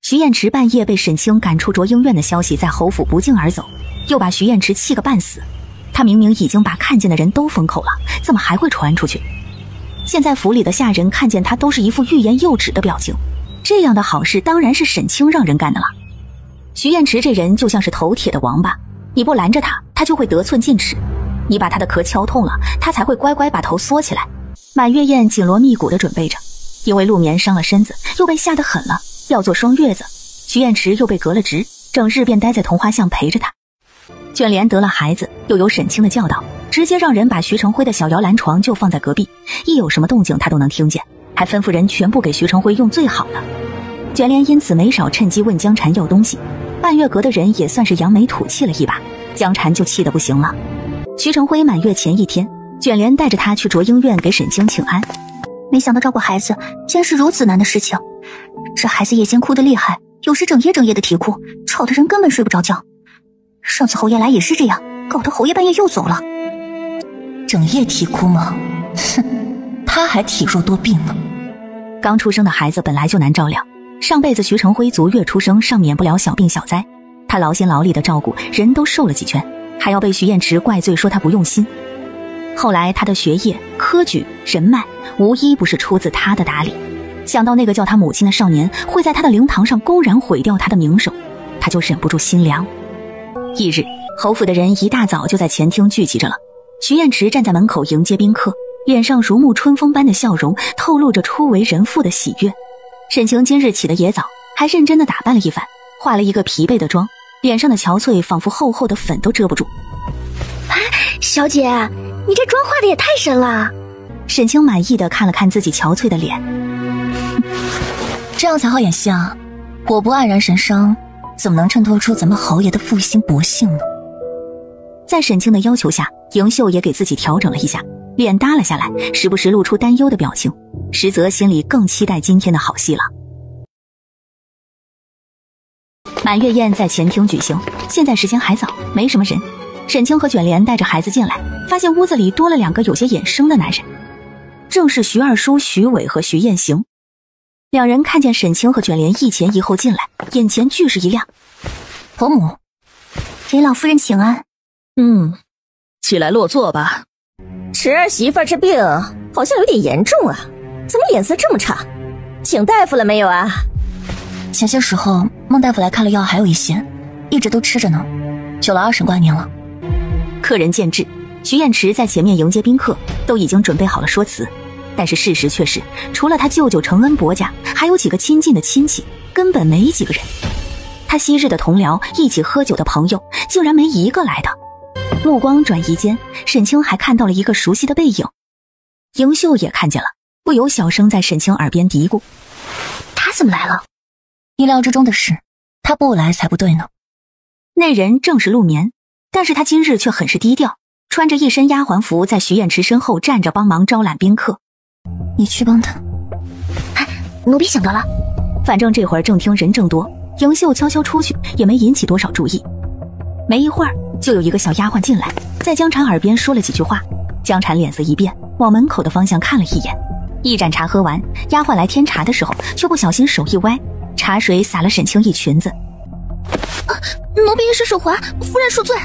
徐燕池半夜被沈清赶出卓英院的消息在侯府不胫而走，又把徐燕池气个半死。他明明已经把看见的人都封口了，怎么还会传出去？现在府里的下人看见他都是一副欲言又止的表情，这样的好事当然是沈清让人干的了。徐燕池这人就像是头铁的王八，你不拦着他，他就会得寸进尺；你把他的壳敲痛了，他才会乖乖把头缩起来。满月宴紧锣密鼓地准备着，因为陆眠伤了身子，又被吓得狠了，要做双月子。徐燕池又被革了职，整日便待在桐花巷陪着他。卷帘得了孩子，又有沈清的教导，直接让人把徐成辉的小摇篮床就放在隔壁，一有什么动静他都能听见，还吩咐人全部给徐成辉用最好的。卷帘因此没少趁机问江禅要东西，半月阁的人也算是扬眉吐气了一把，江禅就气得不行了。徐成辉满月前一天，卷帘带着他去卓英院给沈清请安。没想到照顾孩子竟然是如此难的事情，这孩子夜间哭得厉害，有时整夜的啼哭，吵得人根本睡不着觉。上次侯爷来也是这样，搞得侯爷半夜又走了。整夜啼哭吗？哼，他还体弱多病呢。刚出生的孩子本来就难照料，上辈子徐成辉足月出生上免不了小病小灾，他劳心劳力的照顾，人都瘦了几圈，还要被徐燕池怪罪说他不用心。后来他的学业、科举、人脉无一不是出自他的打理，想到那个叫他母亲的少年会在他的灵堂上公然毁掉他的名声，他就忍不住心凉。翌日，侯府的人一大早就在前厅聚集着了。徐燕池站在门口迎接宾客，脸上如沐春风般的笑容，透露着初为人父的喜悦。沈清今日起得也早，还认真地打扮了一番，化了一个疲惫的妆，脸上的憔悴仿佛厚厚的粉都遮不住。小姐，你这妆化的也太深了。沈清满意地看了看自己憔悴的脸，这样才好演戏啊！我不黯然神伤，怎么能衬托出咱们侯爷的负心薄幸呢？在沈清的要求下，迎秀也给自己调整了一下，脸耷了下来，时不时露出担忧的表情，实则心里更期待今天的好戏了。满月宴在前厅举行，现在时间还早，没什么人。沈清和卷帘带着孩子进来，发现屋子里多了两个有些眼生的男人，正是徐二叔徐伟和徐彦行。两人看见沈清和卷帘一前一后进来，眼前俱是一亮。伯母，给老夫人请安。起来落座吧。池儿媳妇这病好像有点严重啊，怎么脸色这么差？请大夫了没有啊？前些时候孟大夫来开了药，还有一些，一直都吃着呢，久了20多年了。客人见至，徐燕池在前面迎接宾客，都已经准备好了说辞，但是事实却是，除了他舅舅承恩伯家，还有几个亲近的亲戚，根本没几个人。他昔日的同僚，一起喝酒的朋友，竟然没一个来的。目光转移间，沈清还看到了一个熟悉的背影，迎秀也看见了，不由小声在沈清耳边嘀咕：他怎么来了？意料之中的事，他不来才不对呢。那人正是陆眠，但是他今日却很是低调，穿着一身丫鬟服，在徐燕池身后站着帮忙招揽宾客。你去帮他。奴婢想到了。反正这会儿正厅人正多，迎秀悄悄出去也没引起多少注意。没一会儿，就有一个小丫鬟进来，在江禅耳边说了几句话。江禅脸色一变，往门口的方向看了一眼。一盏茶喝完，丫鬟来添茶的时候，却不小心手一歪，茶水洒了沈清一裙子。奴婢一时手滑，夫人恕罪。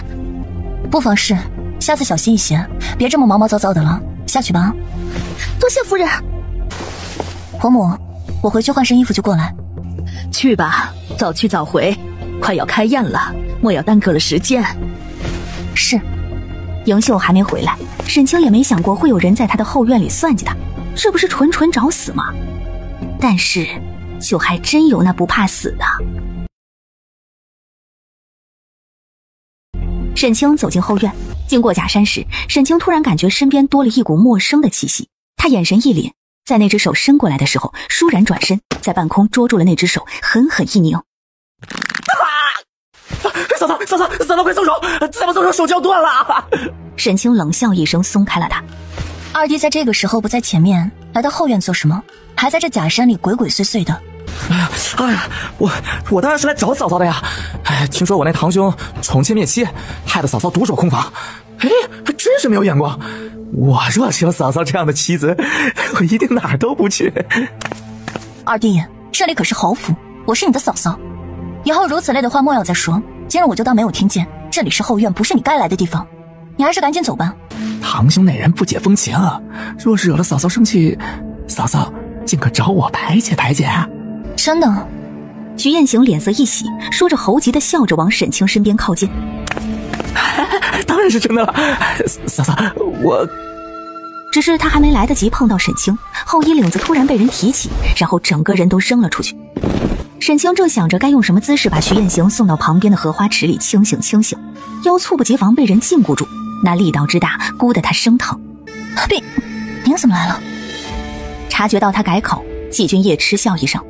不妨事，下次小心一些，别这么毛毛躁躁的了。下去吧。多谢夫人。婆母，我回去换身衣服就过来。去吧，早去早回，快要开宴了，莫要耽搁了时间。是。迎秀还没回来，沈清也没想过会有人在他的后院里算计他，这不是纯纯找死吗？但是就还真有那不怕死的。沈清走进后院，经过假山时，沈清突然感觉身边多了一股陌生的气息，他眼神一凛，在那只手伸过来的时候，倏然转身，在半空捉住了那只手，狠狠一拧。嫂嫂，快松手！再不松手，手就要断了！沈清冷笑一声，松开了他。二弟在这个时候不在前面，来到后院做什么？还在这假山里鬼鬼祟祟的。哎呀，我当然是来找嫂嫂的呀！听说我那堂兄宠妾灭妻，害得嫂嫂独守空房，还真是没有眼光。我若是有嫂嫂这样的妻子，我一定哪儿都不去。二弟，这里可是侯府，我是你的嫂嫂，以后如此类的话莫要再说。今日我就当没有听见，这里是后院，不是你该来的地方。你还是赶紧走吧。堂兄那人不解风情，若是惹了嫂嫂生气，嫂嫂尽可找我排解排解。真的？徐彦行脸色一喜，说着猴急的笑着往沈清身边靠近。当然是真的了，嫂嫂，我……只是他还没来得及碰到沈清，后衣领子突然被人提起，然后整个人都扔了出去。沈清正想着该用什么姿势把徐彦行送到旁边的荷花池里清醒清醒，腰猝不及防被人禁锢住，那力道之大，箍得他生疼。您怎么来了？察觉到他改口，季君夜嗤笑一声：“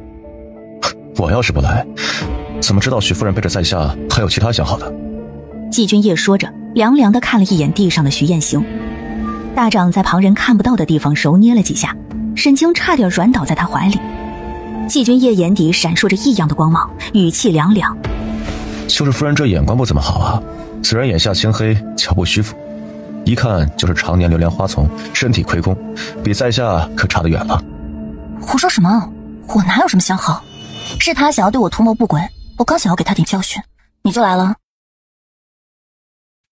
我要是不来，怎么知道许夫人背着在下还有其他想好的？”季君夜说着，凉凉地看了一眼地上的徐彦行，大掌在旁人看不到的地方揉捏了几下，沈清差点软倒在他怀里。季君夜眼底闪烁着异样的光芒，语气凉凉：“就是夫人这眼光不怎么好啊。此人眼下青黑，脚步虚浮，一看就是常年流连花丛，身体亏空，比在下可差得远了。”胡说什么？我哪有什么相好？是他想要对我图谋不轨，我刚想要给他点教训，你就来了。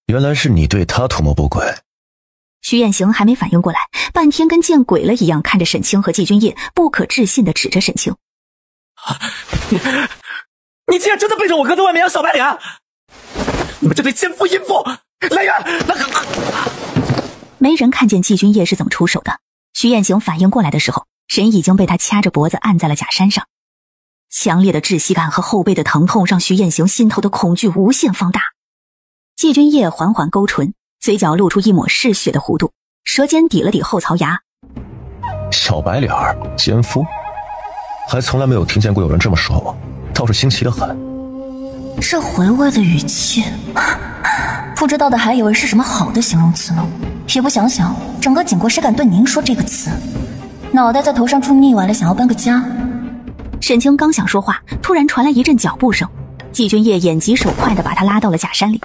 原来是你对他图谋不轨。徐彦行还没反应过来，半天跟见鬼了一样看着沈清和季君夜，不可置信地指着沈清：“你竟然真的背着我哥在外面养小白脸！你们这对奸夫淫妇！来人！”没人看见季君夜是怎么出手的。徐彦行反应过来的时候，人已经被他掐着脖子按在了假山上。强烈的窒息感和后背的疼痛让徐彦行心头的恐惧无限放大。季君夜缓缓勾唇，嘴角露出一抹嗜血的弧度，舌尖抵了抵后槽牙。小白脸儿，奸夫，还从来没有听见过有人这么说我，倒是新奇的很。这回味的语气，不知道的还以为是什么好的形容词呢。也不想想，整个景国谁敢对您说这个词？脑袋在头上住腻歪了，想要搬个家。沈清刚想说话，突然传来一阵脚步声，季君夜眼疾手快地把他拉到了假山里。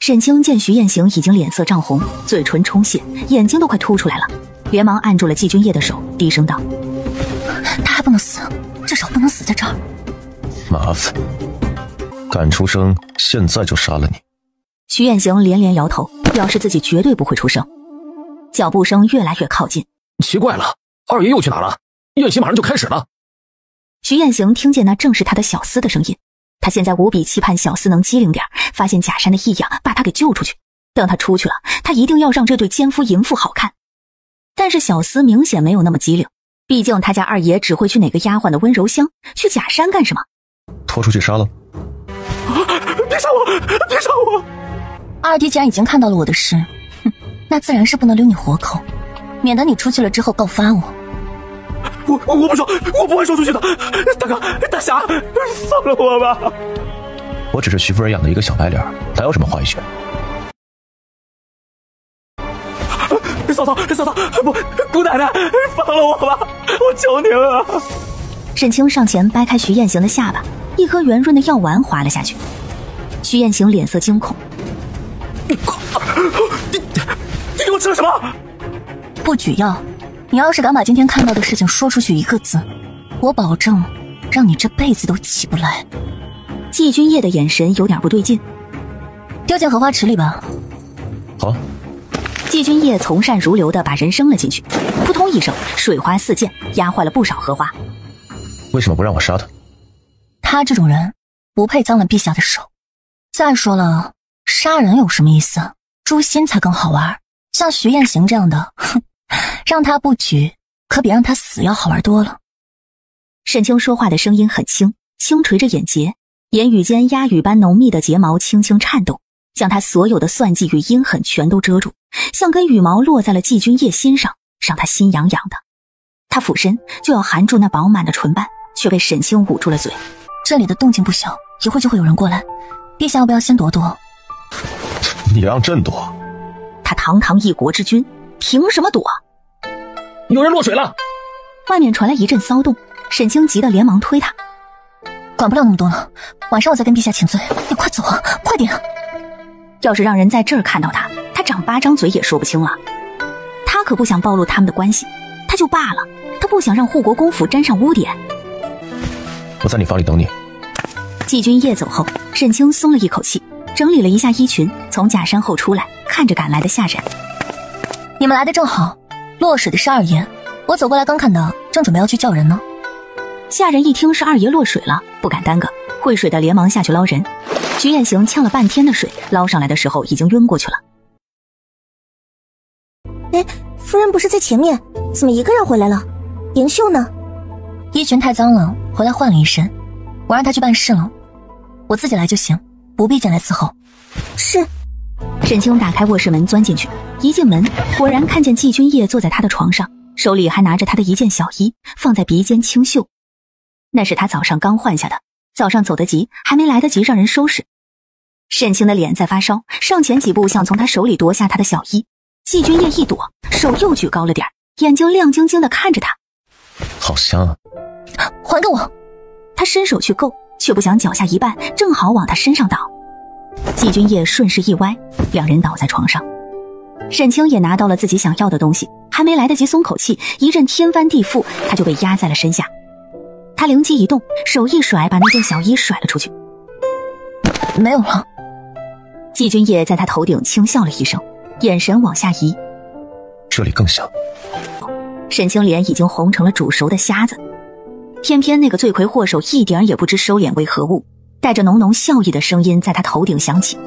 沈清见徐彦行已经脸色涨红，嘴唇充血，眼睛都快凸出来了，连忙按住了季君夜的手，低声道：“他还不能死，至少不能死在这儿。”麻烦，敢出声，现在就杀了你。徐彦行连连摇头，表示自己绝对不会出声。脚步声越来越靠近。奇怪了，二爷又去哪了？宴席马上就开始了。徐彦行听见那正是他的小厮的声音，他现在无比期盼小厮能机灵点，发现假山的异样，把他给救出去。等他出去了，他一定要让这对奸夫淫妇好看。但是小厮明显没有那么机灵，毕竟他家二爷只会去哪个丫鬟的温柔乡，去假山干什么？拖出去杀了！别杀我！别杀我！二弟既然已经看到了我的事，那自然是不能留你活口，免得你出去了之后告发我。我不说，我不会说出去的。大哥，大侠，放了我吧！我只是徐夫人养的一个小白脸，哪有什么话语权？嫂嫂，姑奶奶，放了我吧！我求您了！沈清上前掰开徐彦行的下巴，一颗圆润的药丸滑了下去。徐彦行脸色惊恐：“你给我吃了什么？”不举药。你要是敢把今天看到的事情说出去一个字，我保证让你这辈子都起不来。季君夜的眼神有点不对劲。丢进荷花池里吧。好。季君夜从善如流地把人扔了进去，扑通一声，水花四溅，压坏了不少荷花。为什么不让我杀他？他这种人不配脏了陛下的手。再说了，杀人有什么意思？诛心才更好玩。像徐彦行这样的，让他不举，可比让他死要好玩多了。沈清说话的声音很轻，轻垂着眼睫，言语间鸦羽般浓密的睫毛轻轻颤动，将他所有的算计与阴狠全都遮住，像根羽毛落在了季君夜心上，让他心痒痒的。他俯身就要含住那饱满的唇瓣，却被沈清捂住了嘴。这里的动静不小，一会就会有人过来，陛下要不要先躲躲？你让朕躲？他堂堂一国之君，凭什么躲？有人落水了！外面传来一阵骚动，沈清急得连忙推他。管不了那么多了，晚上我再跟陛下请罪。你快走啊，快点！要是让人在这儿看到他，他长8张嘴也说不清了。他可不想暴露他们的关系，他就罢了，他不想让护国公府沾上污点。我在你房里等你。季君夜走后，沈清松了一口气，整理了一下衣裙，从假山后出来，看着赶来的下人。你们来的正好，落水的是二爷，我走过来刚看到，正准备要去叫人呢。下人一听是二爷落水了，不敢耽搁，会水的连忙下去捞人。徐彦行呛了半天的水，捞上来的时候已经晕过去了。哎，夫人不是在前面，怎么一个人回来了？银秀呢？衣裙太脏了，回来换了一身，我让他去办事了，我自己来就行，不必进来伺候。是。沈清打开卧室门钻进去，一进门果然看见季君夜坐在他的床上，手里还拿着他的一件小衣，放在鼻尖轻嗅。那是他早上刚换下的，早上走得急，还没来得及让人收拾。沈清的脸在发烧，上前几步想从他手里夺下他的小衣，季君夜一躲，手又举高了点，眼睛亮晶晶地看着他。好香啊！还给我！他伸手去够，却不想脚下一绊，正好往他身上倒。季君夜顺势一歪，两人倒在床上。沈清也拿到了自己想要的东西，还没来得及松口气，一阵天翻地覆，他就被压在了身下。他灵机一动，手一甩，把那件小衣甩了出去。没有了。季君夜在他头顶轻笑了一声，眼神往下移。这里更香。沈清脸已经红成了煮熟的虾子，偏偏那个罪魁祸首一点也不知收敛为何物，带着浓浓笑意的声音在他头顶响起。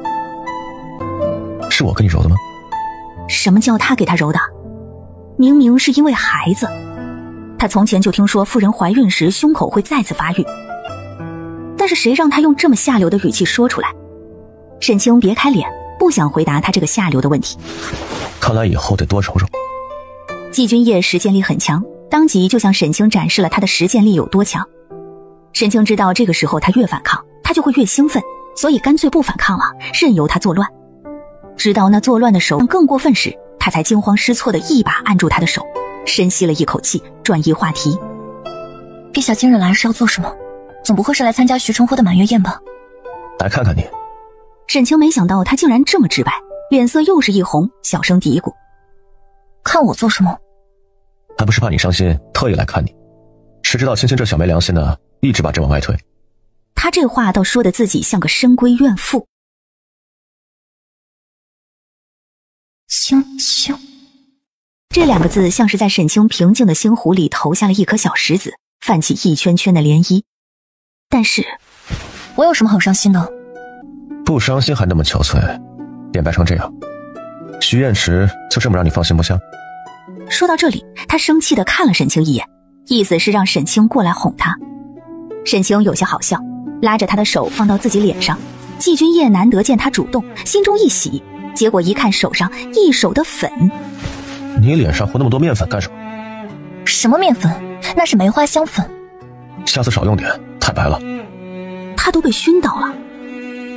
是我跟你揉的吗？什么叫他给他揉的？明明是因为孩子。他从前就听说妇人怀孕时胸口会再次发育，但是谁让他用这么下流的语气说出来？沈清别开脸，不想回答他这个下流的问题。看来以后得多揉揉。季君夜实践力很强，当即就向沈清展示了他的实践力有多强。沈清知道这个时候他越反抗，他就会越兴奋，所以干脆不反抗了，任由他作乱。直到那作乱的手更过分时，他才惊慌失措地一把按住他的手，深吸了一口气，转移话题。陛下今日来是要做什么？总不会是来参加徐承辉的满月宴吧？来看看你。沈清没想到他竟然这么直白，脸色又是一红，小声嘀咕：看我做什么？还不是怕你伤心，特意来看你。谁知道青青这小没良心的，一直把这往外推。他这话倒说的自己像个深闺怨妇。青青这两个字像是在沈清平静的心湖里投下了一颗小石子，泛起一圈圈的涟漪。但是我有什么好伤心的？不伤心还那么憔悴，脸白成这样，徐燕池就这么让你放心不下？说到这里，他生气地看了沈清一眼，意思是让沈清过来哄他。沈清有些好笑，拉着他的手放到自己脸上。季君夜难得见他主动，心中一喜，结果一看手上一手的粉。你脸上糊那么多面粉干什么？什么面粉？那是梅花香粉。下次少用点，太白了。他都被熏到了。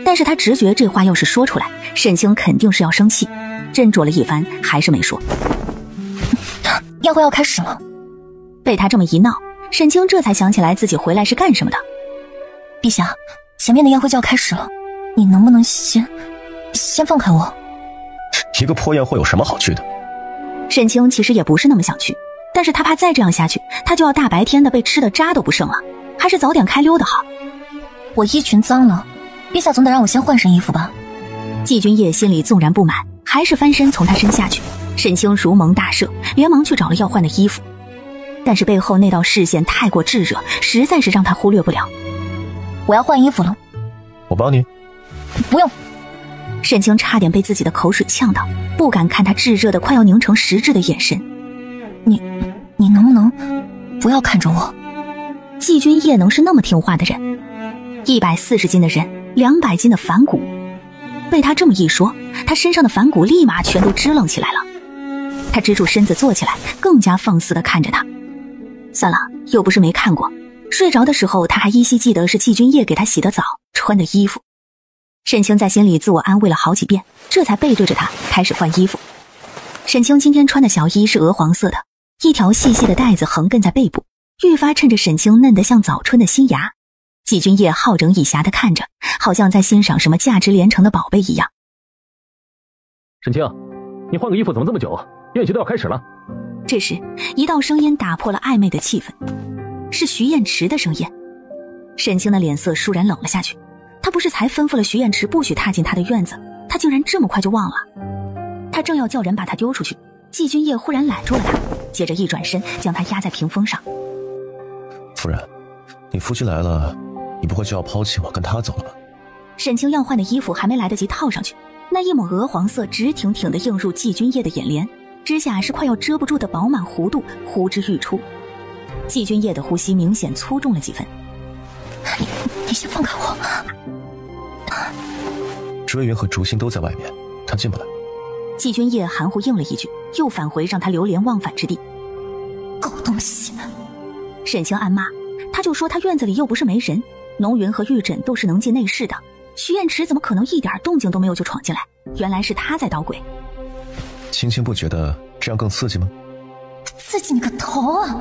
但是他直觉这话要是说出来，沈清肯定是要生气，斟酌了一番还是没说。宴会要开始了。被他这么一闹，沈清这才想起来自己回来是干什么的。陛下，前面的宴会就要开始了，你能不能先放开我？一个破宴会有什么好去的？沈清其实也不是那么想去，但是他怕再这样下去，他就要大白天的被吃的渣都不剩了，还是早点开溜的好。我衣裙脏了，陛下总得让我先换身衣服吧。季君夜心里纵然不满，还是翻身从他身下去。沈清如蒙大赦，连忙去找了要换的衣服，但是背后那道视线太过炙热，实在是让他忽略不了。我要换衣服了。我帮你。不用。沈清差点被自己的口水呛到，不敢看他炙热的快要凝成实质的眼神。你能不能不要看着我？季君夜能是那么听话的人？140斤的人，200斤的反骨，被他这么一说，他身上的反骨立马全都支棱起来了。他支住身子坐起来，更加放肆地看着他。算了，又不是没看过。睡着的时候，他还依稀记得是季君夜给他洗的澡，穿的衣服。沈清在心里自我安慰了好几遍，这才背对着他开始换衣服。沈清今天穿的小衣是鹅黄色的，一条细细的带子横亘在背部，愈发衬着沈清嫩得像早春的新芽。季君夜好整以暇地看着，好像在欣赏什么价值连城的宝贝一样。沈清，你换个衣服怎么这么久？宴席都要开始了。这时一道声音打破了暧昧的气氛，是徐燕池的声音。沈清的脸色倏然冷了下去。他不是才吩咐了徐彦池不许踏进他的院子，他竟然这么快就忘了。他正要叫人把他丢出去，季君夜忽然揽住了他，接着一转身将他压在屏风上。夫人，你夫君来了，你不会就要抛弃我跟他走了吧？沈清要换的衣服还没来得及套上去，那一抹鹅黄色直挺挺地映入季君夜的眼帘，之下是快要遮不住的饱满弧度呼之欲出。季君夜的呼吸明显粗重了几分。你先放开我。追云和竹心都在外面，他进不来。季君夜含糊应了一句，又返回让他流连忘返之地。狗东西！沈清暗骂，他就说他院子里又不是没人，浓云和玉枕都是能进内室的，徐彦池怎么可能一点动静都没有就闯进来？原来是他在捣鬼。青青不觉得这样更刺激吗？刺激你个头啊！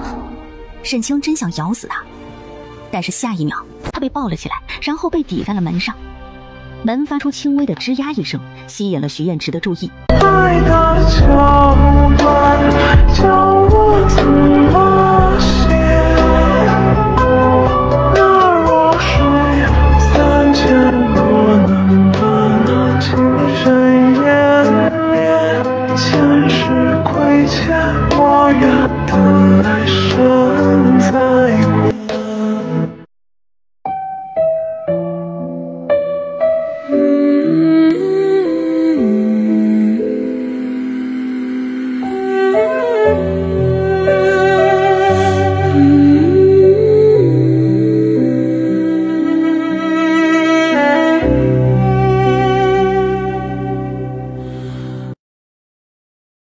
沈清真想咬死他，但是下一秒他被抱了起来，然后被抵在了门上。门发出轻微的吱呀一声，吸引了徐彦池的注意。爱的桥段叫我怎么写？那弱水三千多能把情深湮灭，前世亏欠我愿等来生再灭。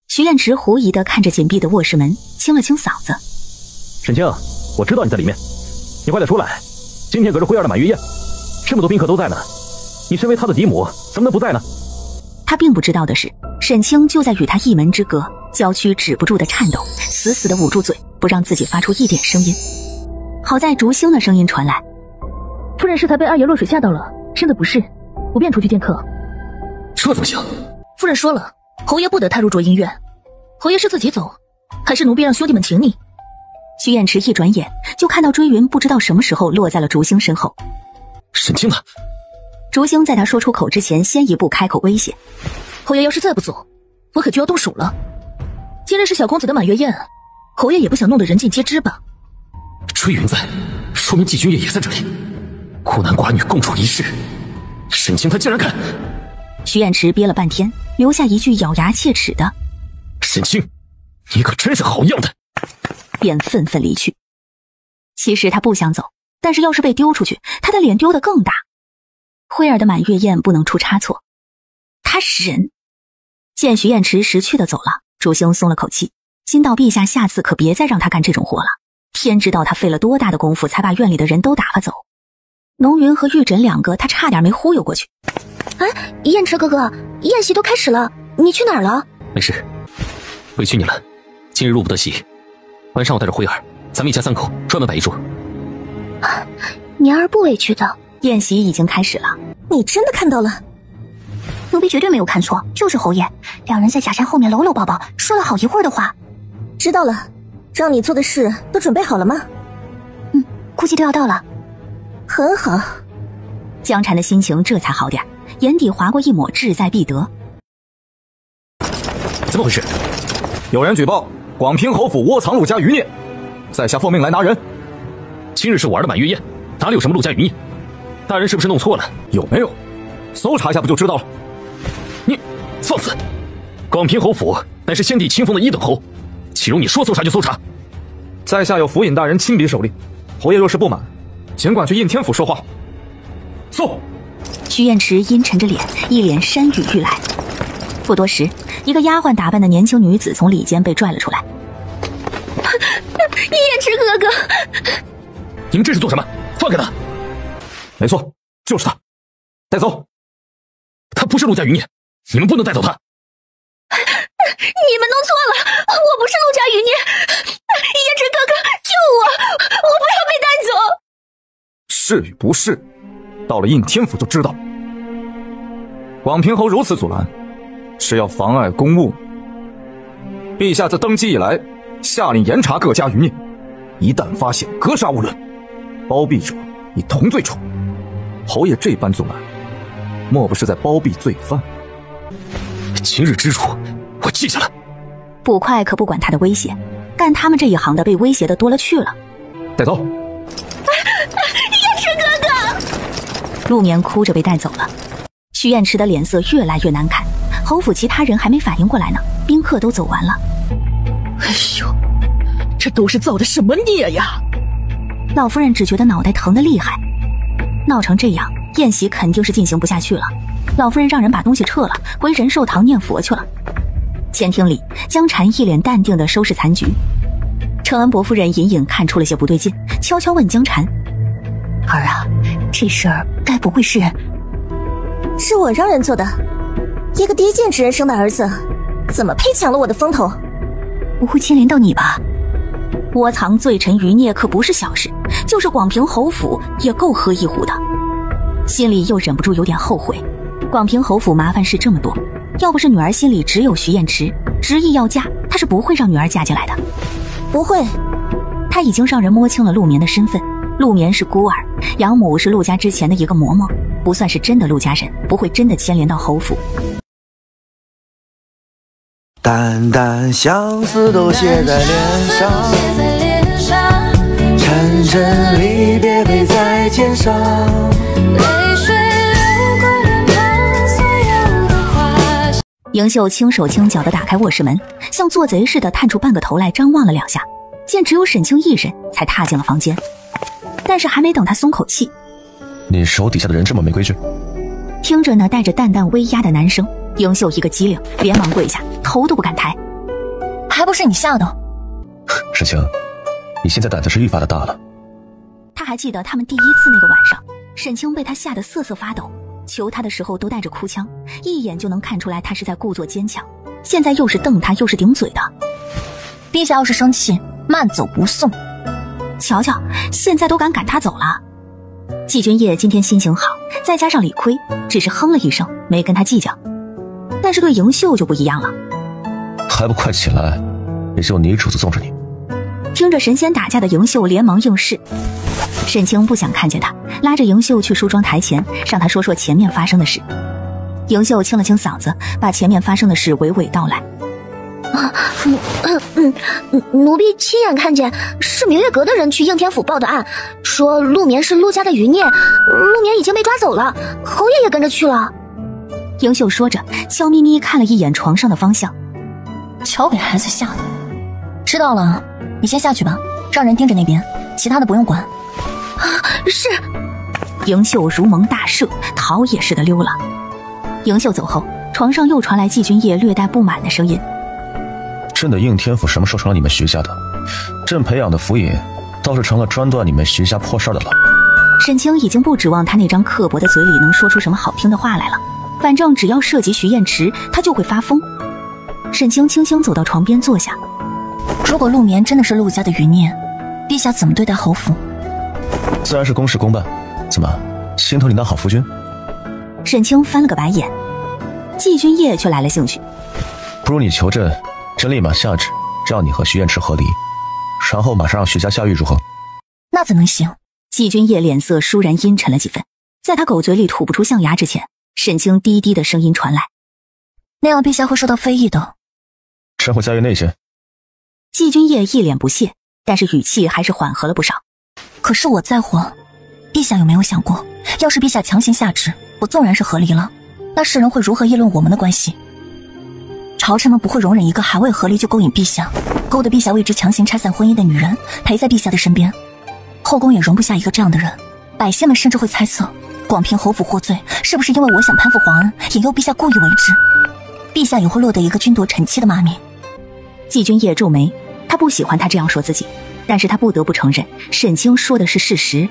徐彦池狐疑地看着紧闭的卧室门，清了清嗓子。沈清，我知道你在里面，你快点出来！今天可是辉儿的满月宴，这么多宾客都在呢，你身为他的嫡母，怎么能不在呢？他并不知道的是，沈清就在与他一门之隔，娇躯止不住的颤抖，死死地捂住嘴，不让自己发出一点声音。好在竹星的声音传来：夫人是才被二爷落水吓到了，身子不适，不便出去见客。这怎么行？夫人说了，侯爷不得踏入卓音院，侯爷是自己走，还是奴婢让兄弟们请你？徐彦池一转眼就看到追云不知道什么时候落在了竹星身后。沈清呢？竹星在他说出口之前先一步开口威胁：侯爷要是再不走，我可就要动手了。今日是小公子的满月宴，侯爷也不想弄得人尽皆知吧？追云在，说明季君夜也在这里，孤男寡女共处一室，沈清他竟然敢！徐彦池憋了半天，留下一句咬牙切齿的：沈清，你可真是好样的！便愤愤离去。其实他不想走，但是要是被丢出去，他的脸丢得更大。辉儿的满月宴不能出差错，他忍。见徐彦池识趣的走了，竹星松了口气，心道陛下下次可别再让他干这种活了。天知道他费了多大的功夫才把院里的人都打发走。浓云和玉枕两个他差点没忽悠过去。彦池哥哥，宴席都开始了，你去哪儿了？没事，委屈你了，今日入不得席，晚上我带着辉儿，咱们一家三口专门摆一桌。年儿不委屈的。宴席已经开始了。你真的看到了？奴婢绝对没有看错，就是侯爷。两人在假山后面搂搂抱抱，说了好一会儿的话。知道了，让你做的事都准备好了吗？估计都要到了。很好。江禅的心情这才好点，眼底划过一抹志在必得。怎么回事？有人举报广平侯府窝藏陆家余孽，在下奉命来拿人。今日是我儿的满月宴，哪里有什么陆家余孽？大人是不是弄错了？有没有？搜查一下不就知道了？你放肆！广平侯府乃是先帝亲封的一等侯，岂容你说搜查就搜查？在下有府尹大人亲笔手令，侯爷若是不满，尽管去应天府说话。搜！徐彦池阴沉着脸，一脸山雨欲来。不多时，一个丫鬟打扮的年轻女子从里间被拽了出来。彦池哥哥，你们这是做什么？放开他！没错，就是他，带走。他不是陆家余孽，你们不能带走他。你们弄错了，我不是陆家余孽。彦池哥哥，救我！我不要被带走。是与不是，到了应天府就知道。广平侯如此阻拦，是要妨碍公务。陛下自登基以来，下令严查各家余孽，一旦发现，格杀勿论，包庇者你同罪处。侯爷这般纵慢，莫不是在包庇罪犯？今日之辱，我记下了。捕快可不管他的威胁，干他们这一行的被威胁的多了去了。带走。燕池哥哥，陆眠哭着被带走了。徐燕池的脸色越来越难看，侯府其他人还没反应过来呢，宾客都走完了。哎呦，这都是造的什么孽呀！老夫人只觉得脑袋疼得厉害。闹成这样，宴席肯定是进行不下去了。老夫人让人把东西撤了，回仁寿堂念佛去了。前厅里，江禅一脸淡定地收拾残局。承恩伯夫人隐隐看出了些不对劲，悄悄问江禅：“儿啊，这事儿该不会是……是我让人做的。一个低贱之人生的儿子，怎么配抢了我的风头？不会牵连到你吧？”窝藏罪臣余孽可不是小事，就是广平侯府也够喝一壶的。心里又忍不住有点后悔，广平侯府麻烦事这么多，要不是女儿心里只有徐燕池，执意要嫁，她是不会让女儿嫁进来的。不会，她已经让人摸清了陆眠的身份，陆眠是孤儿，养母是陆家之前的一个嬷嬷，不算是真的陆家人，不会真的牵连到侯府。淡淡相思都写在脸上，沉沉离别背在肩上，泪水流过脸庞，所有的花。迎秀轻手轻脚地打开卧室门，像做贼似的探出半个头来张望了两下，见只有沈清一人，才踏进了房间。但是还没等他松口气，你手底下的人这么没规矩？听着那带着淡淡威压的男声，迎秀一个机灵，连忙跪下，头都不敢抬。还不是你吓的？沈清，你现在胆子是愈发的大了。他还记得他们第一次那个晚上，沈清被他吓得瑟瑟发抖，求他的时候都带着哭腔，一眼就能看出来他是在故作坚强。现在又是瞪他又是顶嘴的。陛下要是生气，慢走不送。瞧瞧，现在都敢赶他走了。季君夜今天心情好，再加上理亏，只是哼了一声，没跟他计较。但是对迎秀就不一样了，还不快起来，也就你主子纵着你。听着神仙打架的迎秀连忙应是。沈清不想看见他，拉着迎秀去梳妆台前，让他说说前面发生的事。迎秀清了清嗓子，把前面发生的事娓娓道来。奴婢亲眼看见是明月阁的人去应天府报的案，说陆眠是陆家的余孽，陆眠已经被抓走了，侯爷也跟着去了。迎秀说着，悄咪咪看了一眼床上的方向，瞧给孩子吓的。知道了，你先下去吧，让人盯着那边，其他的不用管。是。迎秀如蒙大赦，逃也似的溜了。迎秀走后，床上又传来季君夜略带不满的声音。朕的应天府什么时候成了你们徐家的？朕培养的府尹倒是成了专断你们徐家破事的了。沈清已经不指望他那张刻薄的嘴里能说出什么好听的话来了，反正只要涉及徐燕池，他就会发疯。沈清轻轻走到床边坐下。如果陆眠真的是陆家的余孽，陛下怎么对待侯府？自然是公事公办。怎么，心头你当好夫君？沈清翻了个白眼，季君夜却来了兴趣。不如你求朕，朕立马下旨，让你和徐燕池和离，然后马上让徐家下狱，如何？那怎能行？季君夜脸色倏然阴沉了几分，在他狗嘴里吐不出象牙之前，沈清低低的声音传来：“那样陛下会受到非议的。”朕会在意那些。季君夜一脸不屑，但是语气还是缓和了不少。可是我在乎，陛下有没有想过，要是陛下强行下旨，我纵然是和离了，那世人会如何议论我们的关系？朝臣们不会容忍一个还未和离就勾引陛下，勾得陛下为之强行拆散婚姻的女人陪在陛下的身边。后宫也容不下一个这样的人，百姓们甚至会猜测，广平侯府获罪是不是因为我想攀附皇恩，引诱陛下故意为之？陛下也会落得一个君夺臣妻的骂名。季君夜皱眉，他不喜欢他这样说自己，但是他不得不承认，沈清说的是事实。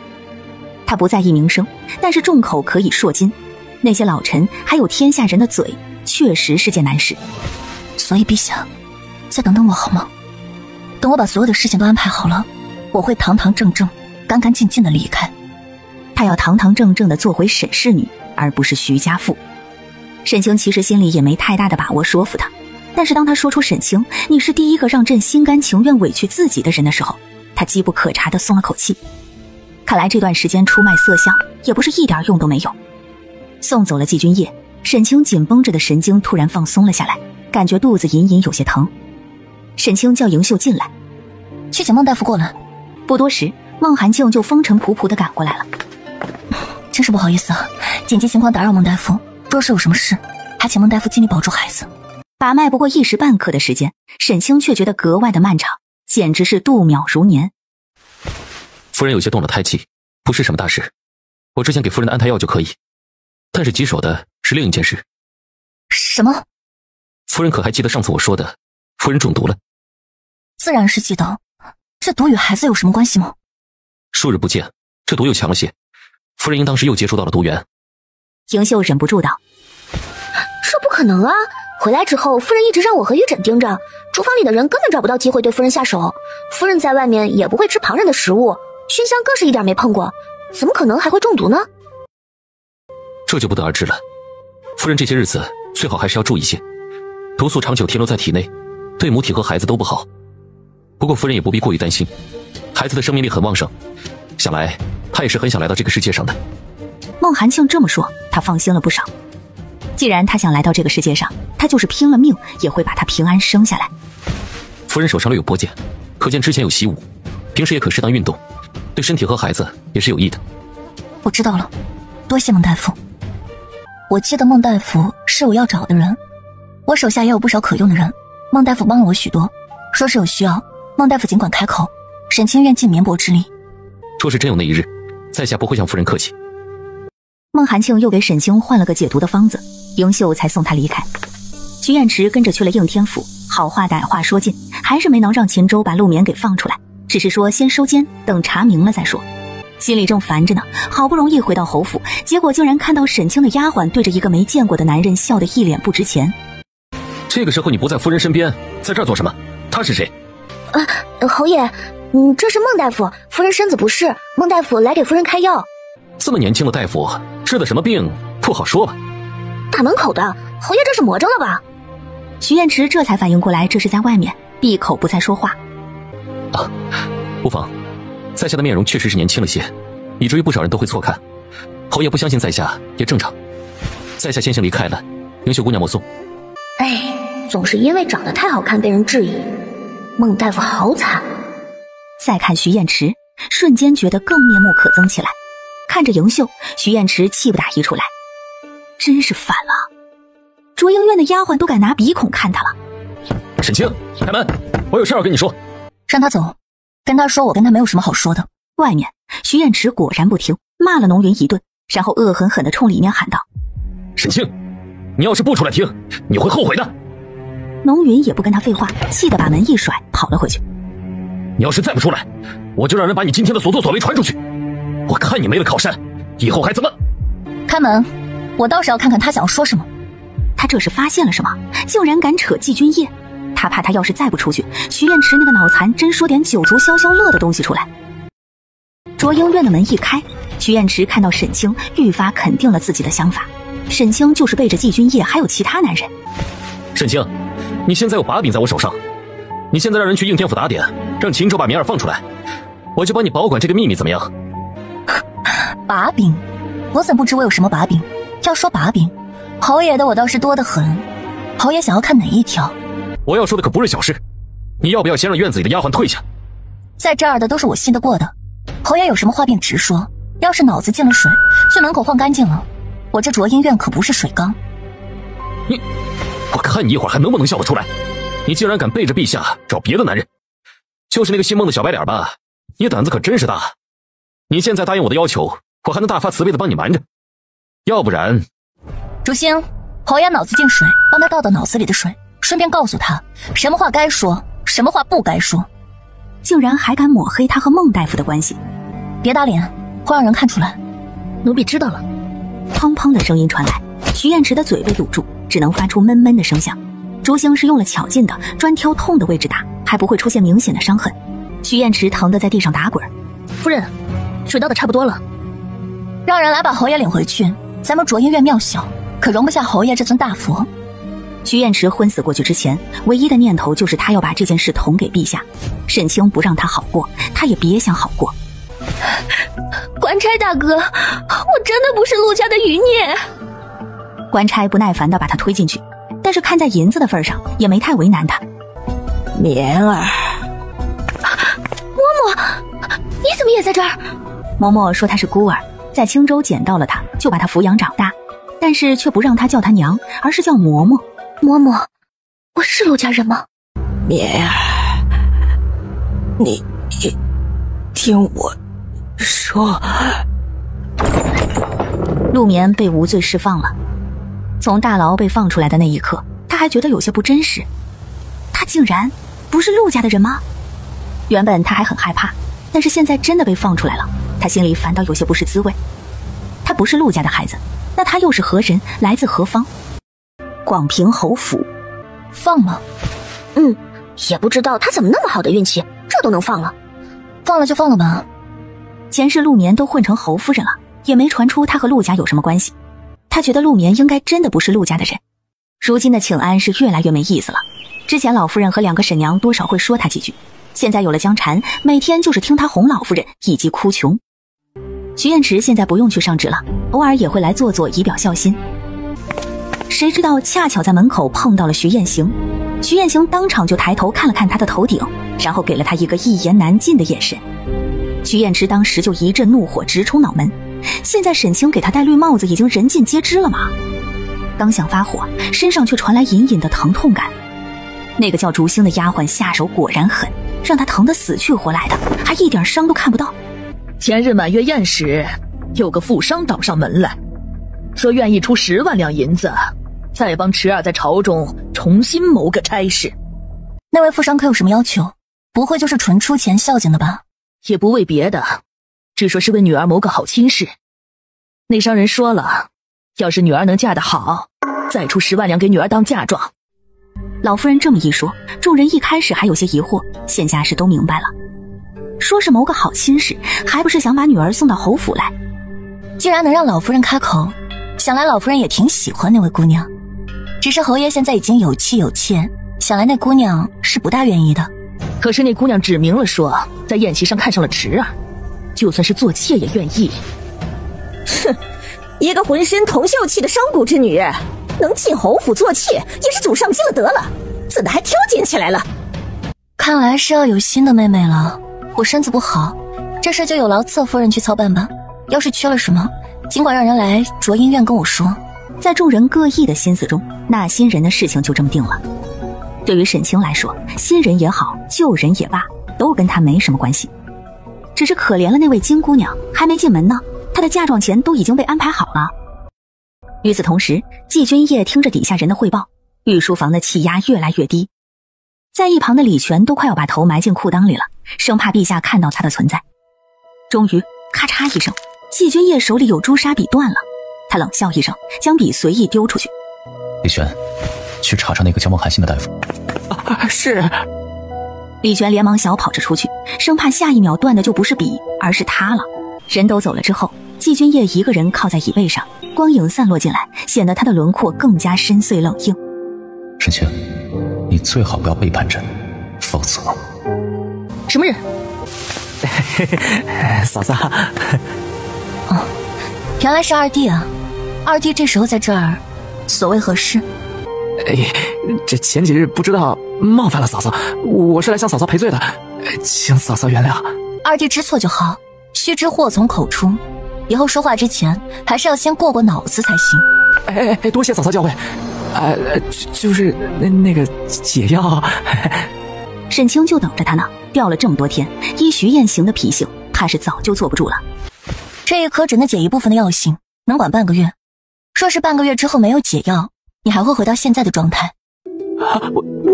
他不在意名声，但是众口可以烁金，那些老臣还有天下人的嘴，确实是件难事。所以陛下，再等等我好吗？等我把所有的事情都安排好了，我会堂堂正正、干干净净的离开。他要堂堂正正的做回沈氏女，而不是徐家妇。沈清其实心里也没太大的把握说服他，但是当他说出沈清你是第一个让朕心甘情愿委屈自己的人的时候，他机不可察的松了口气。看来这段时间出卖色相也不是一点用都没有。送走了季君夜，沈清紧绷着的神经突然放松了下来，感觉肚子隐隐有些疼。沈清叫迎秀进来，去请孟大夫过来。不多时，孟寒庆就风尘仆仆地赶过来了。真是不好意思啊，紧急情况打扰孟大夫，若是有什么事，还请孟大夫尽力保住孩子。把脉不过一时半刻的时间，沈清却觉得格外的漫长，简直是度秒如年。夫人有些动了胎气，不是什么大事，我之前给夫人的安胎药就可以。但是棘手的是另一件事。什么？夫人可还记得上次我说的，夫人中毒了？自然是记得。这毒与孩子有什么关系吗？数日不见，这毒又强了些，夫人应当是又接触到了毒源。迎秀忍不住道：这不可能啊！回来之后，夫人一直让我和玉枕盯着，厨房里的人根本找不到机会对夫人下手。夫人在外面也不会吃旁人的食物，熏香更是一点没碰过，怎么可能还会中毒呢？这就不得而知了。夫人这些日子最好还是要注意些，毒素长久停留在体内，对母体和孩子都不好。不过夫人也不必过于担心，孩子的生命力很旺盛，想来他也是很想来到这个世界上的。孟寒庆这么说，他放心了不少。既然他想来到这个世界上，他就是拼了命也会把他平安生下来。夫人手上略有剥茧，可见之前有习武，平时也可适当运动，对身体和孩子也是有益的。我知道了，多谢孟大夫。我记得孟大夫是我要找的人，我手下也有不少可用的人，孟大夫帮了我许多，说是有需要，孟大夫尽管开口，沈清愿尽绵薄之力。若是真有那一日，在下不会向夫人客气。孟寒庆又给沈清换了个解毒的方子，迎秀才送他离开。徐彦池跟着去了应天府，好话歹话说尽，还是没能让秦州把陆眠给放出来，只是说先收监，等查明了再说。心里正烦着呢，好不容易回到侯府，结果竟然看到沈清的丫鬟对着一个没见过的男人笑得一脸不值钱。这个时候你不在夫人身边，在这儿做什么？他是谁？侯爷，这是孟大夫，夫人身子不适，孟大夫来给夫人开药。这么年轻的大夫，治的什么病不好说吧？大门口的，侯爷这是魔怔了吧？徐彦池这才反应过来，这是在外面，闭口不再说话。啊，无妨，在下的面容确实是年轻了些，以至于不少人都会错看。侯爷不相信在下也正常。在下先行离开了，迎秀姑娘莫送。哎，总是因为长得太好看被人质疑，孟大夫好惨。再看徐彦池，瞬间觉得更面目可憎起来。看着迎秀，徐彦池气不打一处来，真是烦了。卓英院的丫鬟都敢拿鼻孔看他了。沈清，开门，我有事要跟你说。让他走，跟他说我跟他没有什么好说的。外面，徐彦池果然不听，骂了浓云一顿，然后恶狠狠地冲里面喊道：沈清，你要是不出来听，你会后悔的。浓云也不跟他废话，气得把门一甩，跑了回去。你要是再不出来，我就让人把你今天的所作所为传出去。我看你没了靠山，以后还怎么？开门，我倒是要看看他想说什么。他这是发现了什么？竟然敢扯季君夜。他怕他要是再不出去，徐彦池那个脑残真说点酒足消消乐的东西出来。卓英院的门一开，徐彦池看到沈清，愈发肯定了自己的想法。沈清就是背着季君夜还有其他男人。沈清，你现在有把柄在我手上，你现在让人去应天府打点，让秦州把明儿放出来，我就帮你保管这个秘密，怎么样？把柄？我怎不知我有什么把柄？要说把柄，侯爷的我倒是多得很。侯爷想要看哪一条？我要说的可不是小事，你要不要先让院子里的丫鬟退下？在这儿的都是我信得过的，侯爷有什么话便直说。要是脑子进了水，去门口换干净了。我这卓音院可不是水缸。我看你一会儿还能不能笑得出来？你竟然敢背着陛下找别的男人，就是那个姓孟的小白脸吧？你胆子可真是大。你现在答应我的要求，我还能大发慈悲的帮你瞒着，要不然……竹星，侯爷脑子进水，帮他倒到脑子里的水，顺便告诉他什么话该说，什么话不该说。竟然还敢抹黑他和孟大夫的关系，别打脸，会让人看出来。奴婢知道了。砰砰的声音传来，徐彦池的嘴被堵住，只能发出闷闷的声响。竹星是用了巧劲的，专挑痛的位置打，还不会出现明显的伤痕。徐彦池疼得在地上打滚。夫人，水倒的差不多了，让人来把侯爷领回去。咱们卓音院庙小，可容不下侯爷这尊大佛。徐彦池昏死过去之前，唯一的念头就是他要把这件事捅给陛下。沈清不让他好过，他也别想好过。官差大哥，我真的不是陆家的余孽。官差不耐烦地把他推进去，但是看在银子的份上，也没太为难他。棉儿，嬷嬷，你怎么也在这儿？嬷嬷说她是孤儿，在青州捡到了她，就把她抚养长大，但是却不让她叫她娘，而是叫嬷嬷。嬷嬷，我是陆家人吗？棉儿，你听我说。陆眠被无罪释放了。从大牢被放出来的那一刻，他还觉得有些不真实。他竟然不是陆家的人吗？原本他还很害怕，但是现在真的被放出来了，他心里反倒有些不是滋味。他不是陆家的孩子，那他又是何人，来自何方？广平侯府。放吗？也不知道他怎么那么好的运气，这都能放了。放了就放了吧。前世陆眠都混成侯夫人了，也没传出他和陆家有什么关系。他觉得陆眠应该真的不是陆家的人。如今的请安是越来越没意思了。之前老夫人和2个婶娘多少会说他几句，现在有了江禅，每天就是听他哄老夫人以及哭穷。徐彦池现在不用去上职了，偶尔也会来坐坐以表孝心。谁知道恰巧在门口碰到了徐彦行，徐彦行当场就抬头看了看他的头顶，然后给了他一个一言难尽的眼神。徐彦池当时就一阵怒火直冲脑门，现在沈清给他戴绿帽子已经人尽皆知了吗？刚想发火，身上却传来隐隐的疼痛感。那个叫竹星的丫鬟下手果然狠，让他疼得死去活来的，还一点伤都看不到。前日满月宴时，有个富商找上门来，说愿意出10万两银子，再帮池儿在朝中重新谋个差事。那位富商可有什么要求？不会就是纯出钱孝敬的吧？也不为别的，只说是为女儿谋个好亲事。那商人说了，要是女儿能嫁得好，再出10万两给女儿当嫁妆。老夫人这么一说，众人一开始还有些疑惑，现在是都明白了。说是谋个好亲事，还不是想把女儿送到侯府来？既然能让老夫人开口，想来老夫人也挺喜欢那位姑娘。只是侯爷现在已经有妻有妾，想来那姑娘是不大愿意的。可是那姑娘指明了说，在宴席上看上了池儿，就算是做妾也愿意。哼，一个浑身铜锈气的商贾之女，能进侯府做妾，也是祖上积了德了，怎的还挑拣起来了？看来是要有新的妹妹了。我身子不好，这事就有劳侧夫人去操办吧。要是缺了什么，尽管让人来卓音院跟我说。在众人各异的心思中，那新人的事情就这么定了。对于沈清来说，新人也好，旧人也罢，都跟他没什么关系。只是可怜了那位金姑娘，还没进门呢，她的嫁妆钱都已经被安排好了。与此同时，季君夜听着底下人的汇报，御书房的气压越来越低。在一旁的李全都快要把头埋进裤裆里了，生怕陛下看到他的存在。终于咔嚓一声，季君夜手里有朱砂笔断了，他冷笑一声，将笔随意丢出去。李全，去查查那个叫孟寒心的大夫。是。李全连忙小跑着出去，生怕下一秒断的就不是笔，而是他了。人都走了之后，季君夜一个人靠在椅背上，光影散落进来，显得他的轮廓更加深邃冷硬。沈清，你最好不要背叛朕，否则……什么人？嫂嫂。哦，原来是二弟啊！二弟这时候在这儿，所谓何事？这前几日不知道冒犯了嫂嫂，我是来向嫂嫂赔罪的，请嫂嫂原谅。二弟知错就好，须知祸从口出，以后说话之前还是要先过过脑子才行。多谢嫂嫂教诲。就是那个解药。沈清就等着他呢，吊了这么多天，依徐彦行的脾性，他是早就坐不住了。这一颗只能解一部分的药性，能管半个月。若是半个月之后没有解药，你还会回到现在的状态。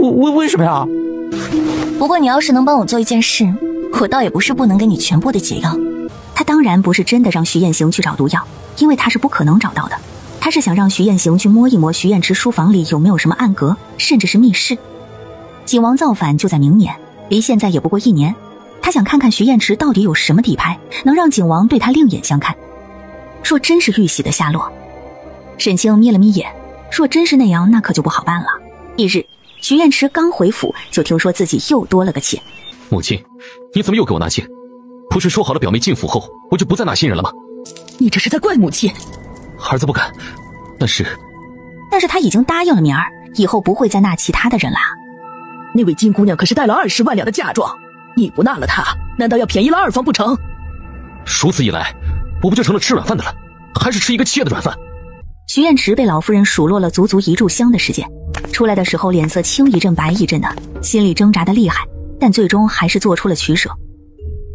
我为什么呀？不过你要是能帮我做一件事，我倒也不是不能给你全部的解药。他当然不是真的让徐彦行去找毒药，因为他是不可能找到的。他是想让徐彦行去摸一摸徐彦池书房里有没有什么暗格，甚至是密室。景王造反就在明年，离现在也不过1年。他想看看徐彦池到底有什么底牌，能让景王对他另眼相看。若真是玉玺的下落，沈清眯了眯眼，若真是那样，那可就不好办了。翌日，徐彦池刚回府，就听说自己又多了个妾。母亲，你怎么又给我纳谏？不是说好了表妹进府后，我就不再纳新人了吗？你这是在怪母亲。儿子不敢，但是他已经答应了明儿，以后不会再纳其他的人啦。那位金姑娘可是带了20万两的嫁妆，你不纳了她，难道要便宜了二房不成？如此一来，我不就成了吃软饭的了，还是吃一个妾的软饭？徐彦池被老夫人数落了足足1炷香的时间，出来的时候脸色青一阵白一阵的，心里挣扎的厉害，但最终还是做出了取舍。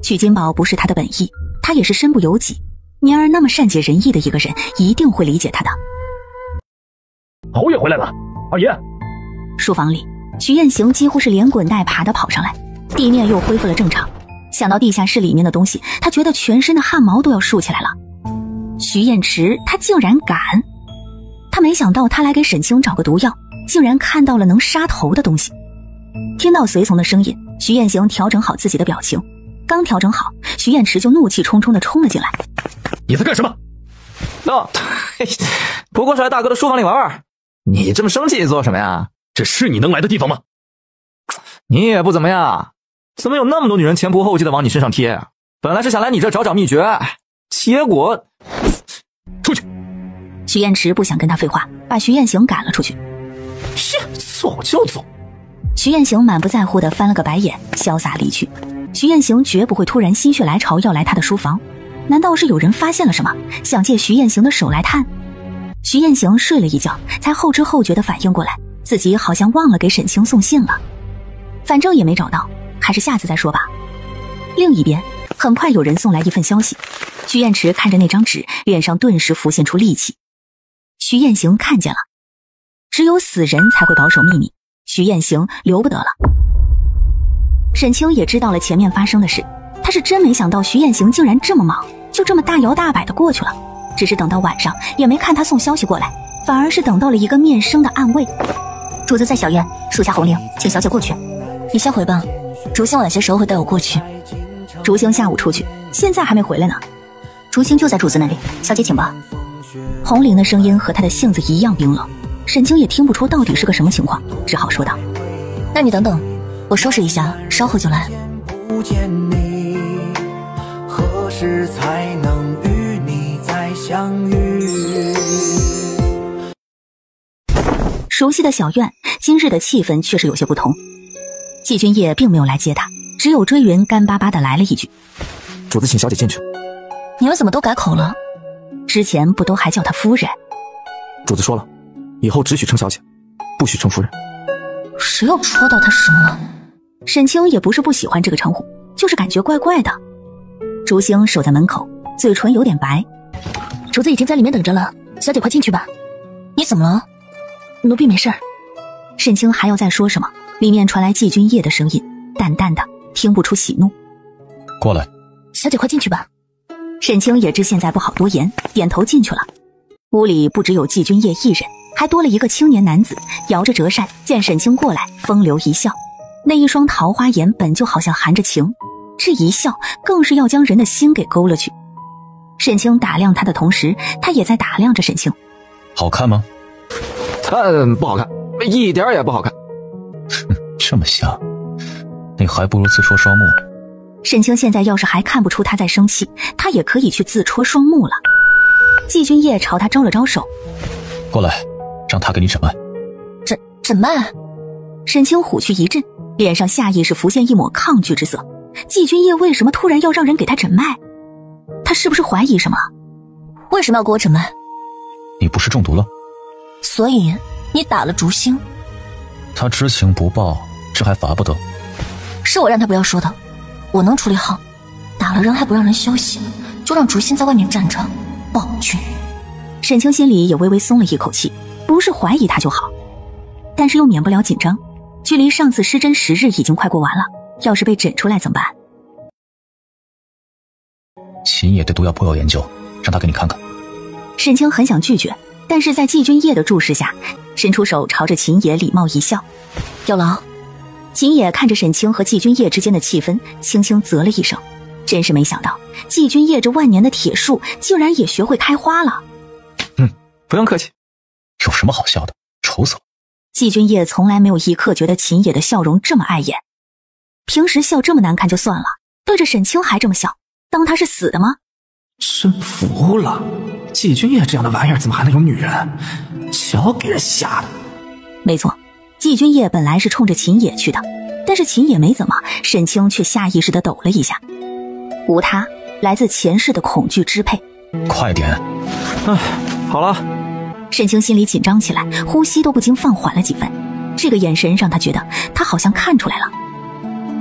娶金宝不是他的本意，他也是身不由己。明儿那么善解人意的一个人，一定会理解他的。侯爷回来了，二爷。书房里，徐彦行几乎是连滚带爬的跑上来，地面又恢复了正常。想到地下室里面的东西，他觉得全身的汗毛都要竖起来了。徐彦池他竟然敢！他没想到他来给沈清找个毒药，竟然看到了能杀头的东西。听到随从的声音，徐彦行调整好自己的表情，刚调整好，徐彦池就怒气冲冲地冲了进来。你在干什么？不过是来大哥的书房里玩玩。你这么生气做什么呀？这是你能来的地方吗？你也不怎么样，怎么有那么多女人前仆后继的往你身上贴？本来是想来你这找秘诀，结果出去。徐彦池不想跟他废话，把徐彦行赶了出去。走就走。徐彦行满不在乎地翻了个白眼，潇洒离去。徐彦行绝不会突然心血来潮要来他的书房，难道是有人发现了什么，想借徐彦行的手来探？徐彦行睡了一觉，才后知后觉地反应过来，自己好像忘了给沈清送信了。反正也没找到，还是下次再说吧。另一边，很快有人送来一份消息。徐彦池看着那张纸，脸上顿时浮现出戾气。徐彦行看见了，只有死人才会保守秘密，徐彦行留不得了。沈清也知道了前面发生的事，他是真没想到徐彦行竟然这么忙，就这么大摇大摆的过去了。只是等到晚上，也没看他送消息过来，反而是等到了一个面生的暗卫。主子在小院，属下红绫，请小姐过去。你先回吧，竹星晚些时候会带我过去。竹星下午出去，现在还没回来呢。竹星就在主子那里，小姐请吧。红绫的声音和他的性子一样冰冷，沈清也听不出到底是个什么情况，只好说道：那你等等，我收拾一下，稍后就来。不见你，何时才能与你再相遇？熟悉的小院，今日的气氛却是有些不同。季君夜并没有来接他，只有追云干巴巴地来了一句：主子请小姐进去。你们怎么都改口了？之前不都还叫她夫人？主子说了，以后只许称小姐，不许称夫人。谁又戳到他什么了？沈清也不是不喜欢这个称呼，就是感觉怪怪的。竹星守在门口，嘴唇有点白。主子已经在里面等着了，小姐快进去吧。你怎么了？奴婢没事。沈清还要再说什么，里面传来季君夜的声音，淡淡的，听不出喜怒。过来。小姐快进去吧。沈清也知现在不好多言，点头进去了。屋里不只有季君夜一人，还多了一个青年男子，摇着折扇，见沈清过来，风流一笑。那一双桃花眼本就好像含着情，这一笑更是要将人的心给勾了去。沈清打量他的同时，他也在打量着沈清。好看吗？不好看，一点也不好看。这么香，你还不如自戳双目。沈清现在要是还看不出他在生气，他也可以去自戳双目了。季君夜朝他招了招手，过来，让他给你诊脉。诊脉？沈清虎躯一震，脸上下意识浮现一抹抗拒之色。季君夜为什么突然要让人给他诊脉？他是不是怀疑什么？为什么要给我诊脉？你不是中毒了？所以你打了竹星。他知情不报，这还罚不得？是我让他不要说的，我能处理好。打了人还不让人休息，就让竹星在外面站着暴君。沈清心里也微微松了一口气，不是怀疑他就好，但是又免不了紧张。距离上次施针10日已经快过完了，要是被诊出来怎么办？秦野对毒药颇有研究，让他给你看看。沈清很想拒绝，但是在季君夜的注视下，伸出手朝着秦野礼貌一笑。有劳。秦野看着沈清和季君夜之间的气氛，轻轻啧了一声。真是没想到，季君夜这万年的铁树竟然也学会开花了。不用客气。有什么好笑的？愁死了。季君夜从来没有一刻觉得秦野的笑容这么碍眼，平时笑这么难看就算了，对着沈清还这么笑，当他是死的吗？真服了，季君夜这样的玩意儿怎么还能有女人？瞧给人吓的。没错，季君夜本来是冲着秦野去的，但是秦野没怎么，沈清却下意识地抖了一下。无他，来自前世的恐惧支配。快点！哎，好了。沈清心里紧张起来，呼吸都不禁放缓了几分。这个眼神让他觉得他好像看出来了。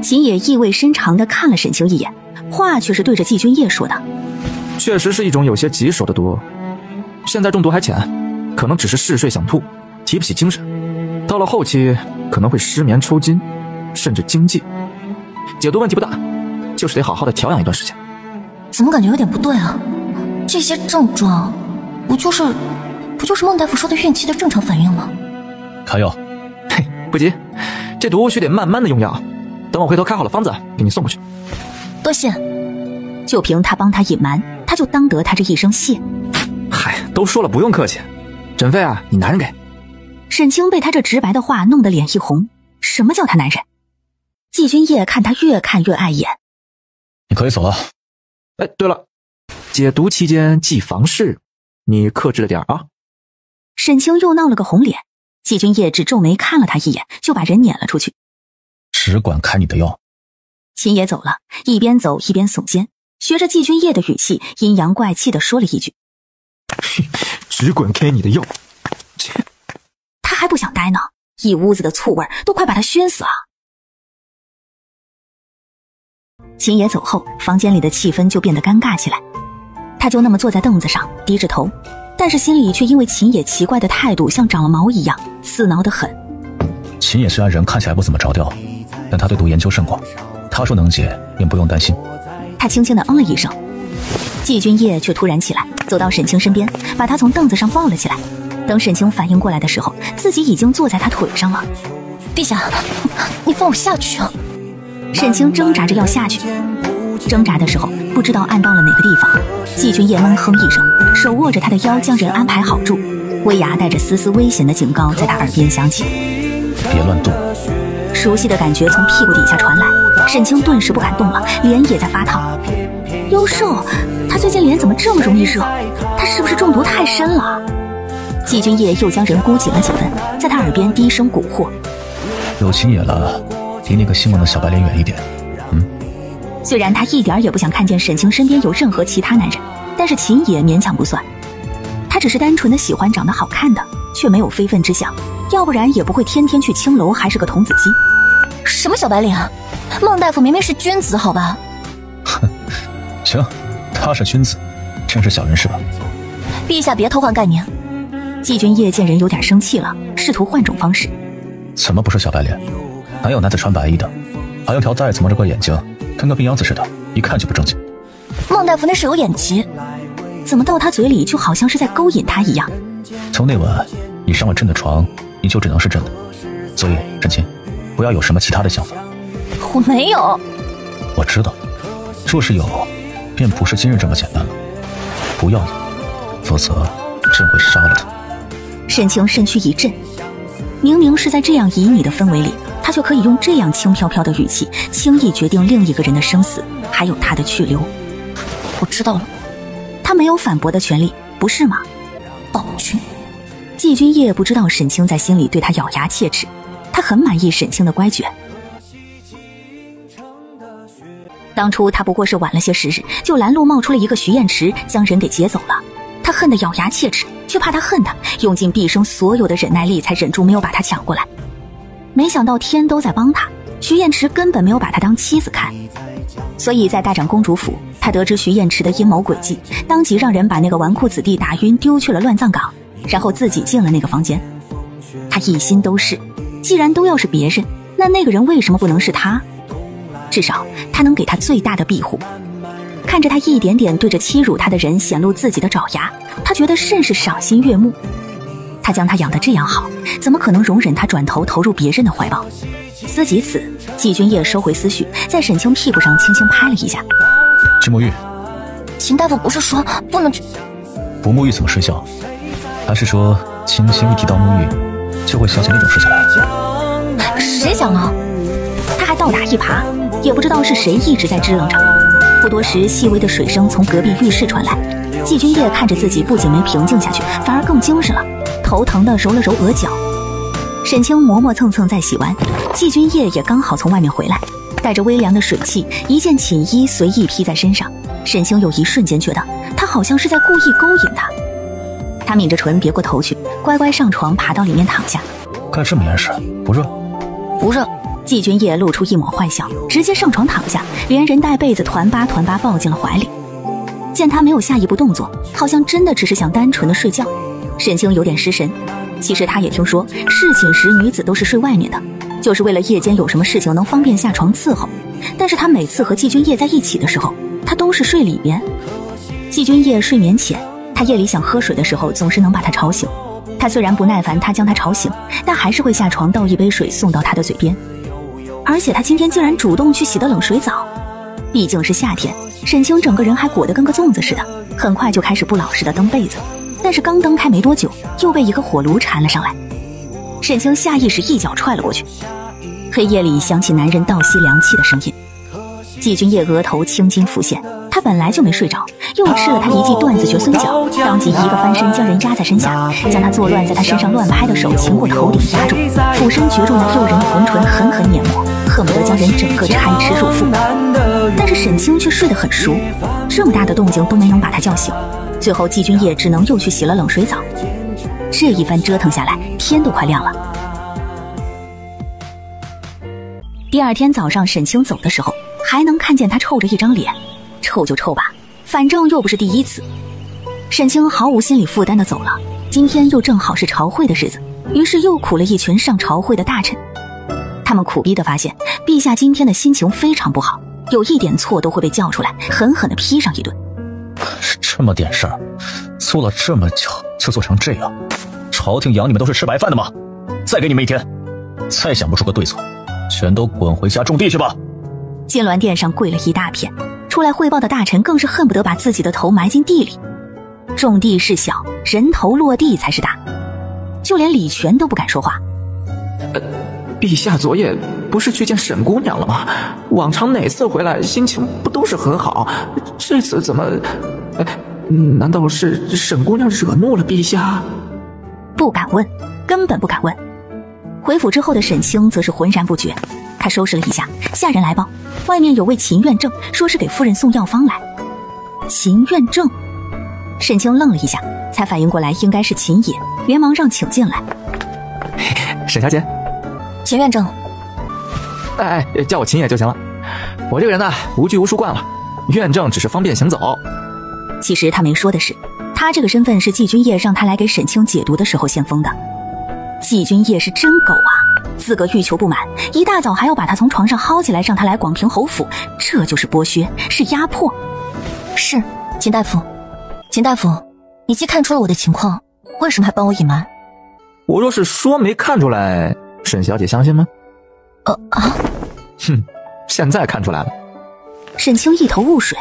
秦野意味深长地看了沈清一眼，话却是对着季君夜说的。确实是一种有些棘手的毒，现在中毒还浅，可能只是嗜睡想吐，提不起精神，到了后期可能会失眠抽筋，甚至惊悸。解毒问题不大，就是得好好的调养一段时间。怎么感觉有点不对啊？这些症状不就是孟大夫说的孕期的正常反应吗？开药。嘿，不急，这毒须得慢慢的用药，等我回头开好了方子给你送过去。多谢。就凭他帮他隐瞒，他就当得他这一声谢。嗨，都说了不用客气，诊费啊你男人给。沈清被他这直白的话弄得脸一红，什么叫他男人？季君夜看他越看越碍眼。你可以走了。哎，对了，解毒期间忌房事，你克制了点啊。沈清又闹了个红脸，季君夜只皱眉看了他一眼，就把人撵了出去。只管开你的药。秦野走了，一边走一边耸肩，学着季君夜的语气，阴阳怪气地说了一句：只管开你的药。他还不想待呢，一屋子的醋味都快把他熏死了。秦野走后，房间里的气氛就变得尴尬起来。他就那么坐在凳子上，低着头，但是心里却因为秦野奇怪的态度像长了毛一样，刺挠得很。秦野虽然人看起来不怎么着调，但他对毒研究甚广，他说能解，便不用担心。他轻轻地嗯了一声。季君夜却突然起来，走到沈清身边，把他从凳子上抱了起来。等沈清反应过来的时候，自己已经坐在他腿上了。陛下，你放我下去啊！沈清挣扎着要下去，挣扎的时候不知道按到了哪个地方。季君夜闷哼一声，手握着他的腰，将人安排好住。威牙带着丝丝危险的警告在他耳边响起：别乱动。熟悉的感觉从屁股底下传来，沈清顿时不敢动了，脸也在发烫。优瘦，他最近脸怎么这么容易热？他是不是中毒太深了？季君夜又将人箍紧了几分，在他耳边低声蛊惑：有秦野了，离那个姓孟的小白脸远一点。虽然他一点也不想看见沈清身边有任何其他男人，但是秦野勉强不算。他只是单纯的喜欢长得好看的，却没有非分之想，要不然也不会天天去青楼还是个童子鸡。什么小白脸啊？孟大夫明明是君子好吧？哼，行，他是君子，真是小人是吧？陛下别偷换概念。季君夜见人有点生气了，试图换种方式。怎么不是小白脸？哪有男子穿白衣的，还用条带子蒙着个眼睛，跟个病秧子似的，一看就不正经。孟大夫那是有眼疾，怎么到他嘴里就好像是在勾引他一样？从那晚你上了朕的床，你就只能是朕的。所以沈清，不要有什么其他的想法。我没有。我知道，若是有，便不是今日这么简单了。不要有，否则朕会杀了他。沈清身躯一震，明明是在这样旖旎的氛围里，他却可以用这样轻飘飘的语气轻易决定另一个人的生死，还有他的去留。我知道了。他没有反驳的权利，不是吗？暴君。季君夜不知道沈清在心里对他咬牙切齿，他很满意沈清的乖觉。当初他不过是晚了些时日，就拦路冒出了一个徐彦池，将人给劫走了。他恨得咬牙切齿，却怕他恨他，用尽毕生所有的忍耐力才忍住没有把他抢过来。没想到天都在帮他，徐彦池根本没有把他当妻子看。所以在大长公主府，他得知徐彦池的阴谋诡计，当即让人把那个纨绔子弟打晕，丢去了乱葬岗，然后自己进了那个房间。他一心都是，既然都要是别人，那个人为什么不能是他？至少他能给他最大的庇护。看着他一点点对着欺辱他的人显露自己的爪牙，他觉得甚是赏心悦目。他将他养得这样好，怎么可能容忍他转头投入别人的怀抱？思及此，季君夜收回思绪，在沈清屁股上轻轻拍了一下。去沐浴。秦大夫不是说不能去？不沐浴怎么睡觉？还是说清新一提到沐浴，就会想起那种事情来？谁想啊？他还倒打一耙，也不知道是谁一直在支棱着。不多时，细微的水声从隔壁浴室传来。季君夜看着自己，不仅没平静下去，反而更精神了，头疼的揉了揉额角。沈清磨磨蹭蹭在洗完，季君夜也刚好从外面回来，带着微凉的水汽，一件寝衣随意披在身上。沈清有一瞬间觉得他好像是在故意勾引他。他抿着唇别过头去，乖乖上床，爬到里面躺下。干这么严实，不热？不热。季君夜露出一抹坏笑，直接上床躺下，连人带被子团巴团巴抱进了怀里。见他没有下一步动作，好像真的只是想单纯的睡觉，沈清有点失神。其实他也听说侍寝时女子都是睡外面的，就是为了夜间有什么事情能方便下床伺候。但是他每次和季君夜在一起的时候，他都是睡里边。季君夜睡眠浅，他夜里想喝水的时候总是能把他吵醒。他虽然不耐烦他将他吵醒，但还是会下床倒一杯水送到他的嘴边。而且他今天竟然主动去洗的冷水澡。毕竟是夏天，沈清整个人还裹得跟个粽子似的，很快就开始不老实的蹬被子。但是刚蹬开没多久，又被一个火炉缠了上来。沈清下意识一脚踹了过去。黑夜里响起男人倒吸凉气的声音。季君夜额头青筋浮现，他本来就没睡着，又吃了他一记断子绝孙脚，当即一个翻身将人压在身下，将他作乱在他身上乱拍的手擒过头顶压住，俯身攫住那诱人的红唇狠狠碾磨，恨不得将人整个拆吃入腹。但是沈清却睡得很熟，这么大的动静都没能把他叫醒。最后季君夜只能又去洗了冷水澡。这一番折腾下来，天都快亮了。第二天早上沈清走的时候，还能看见他臭着一张脸。臭就臭吧，反正又不是第一次。沈清毫无心理负担的走了，今天又正好是朝会的日子，于是又苦了一群上朝会的大臣。他们苦逼的发现陛下今天的心情非常不好，有一点错都会被叫出来狠狠的批上一顿。这么点事儿，做了这么久就做成这样，朝廷养你们都是吃白饭的吗？再给你们一天，再想不出个对策，全都滚回家种地去吧。金銮殿上跪了一大片，出来汇报的大臣更是恨不得把自己的头埋进地里。种地是小，人头落地才是大。就连李全都不敢说话。陛下昨夜不是去见沈姑娘了吗？往常哪次回来心情不都是很好？这次怎么……难道是沈姑娘惹怒了陛下？不敢问，根本不敢问。回府之后的沈清则是浑然不觉，他收拾了一下，下人来报，外面有位秦院正，说是给夫人送药方来。秦院正，沈清愣了一下，才反应过来应该是秦野，连忙让请进来。沈小姐。秦院正。叫我秦野就行了。我这个人呢，无拘无束惯了，院正只是方便行走。其实他没说的是，他这个身份是季君夜让他来给沈清解毒的时候先封的。季君夜是真狗啊，自个欲求不满，一大早还要把他从床上薅起来让他来广平侯府，这就是剥削，是压迫。是，秦大夫，秦大夫，你既看出了我的情况，为什么还帮我隐瞒？我若是说没看出来，沈小姐相信吗？哼，现在看出来了。沈清一头雾水，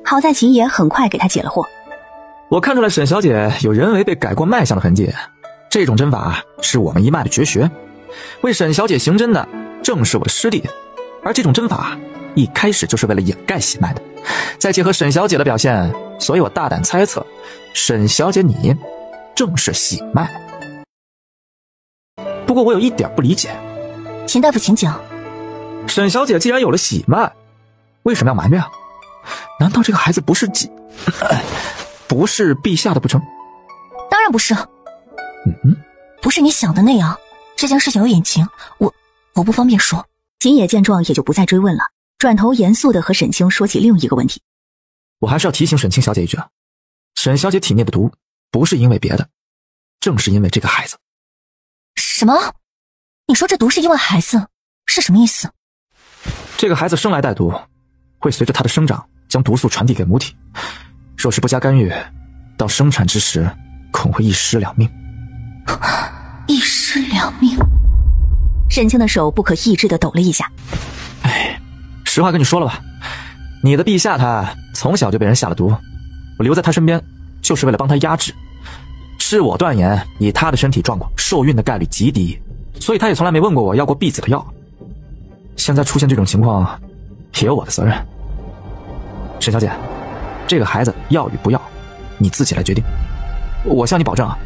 好在秦爷很快给他解了惑。我看出来沈小姐有人为被改过脉象的痕迹，这种针法是我们一脉的绝学，为沈小姐行针的正是我的师弟，而这种针法一开始就是为了掩盖喜脉的，再结合沈小姐的表现，所以我大胆猜测，沈小姐你正是喜脉。不过我有一点不理解。秦大夫请讲。沈小姐既然有了喜脉，为什么要瞒着呀？难道这个孩子不是不是陛下的不成？当然不是。不是你想的那样，这件事情有隐情，我不方便说。秦野见状也就不再追问了，转头严肃地和沈清说起另一个问题。我还是要提醒沈清小姐一句啊，沈小姐体内的毒不是因为别的，正是因为这个孩子。什么？你说这毒是因为孩子，是什么意思？这个孩子生来带毒，会随着他的生长将毒素传递给母体，若是不加干预，到生产之时恐会一尸两命。一尸两命。沈清的手不可抑制地抖了一下。实话跟你说了吧，你的陛下他从小就被人下了毒，我留在他身边就是为了帮他压制。是我断言，以他的身体状况，受孕的概率极低，所以他也从来没问过我要过婢子的药。现在出现这种情况，也有我的责任。沈小姐，这个孩子要与不要，你自己来决定。我向你保证啊，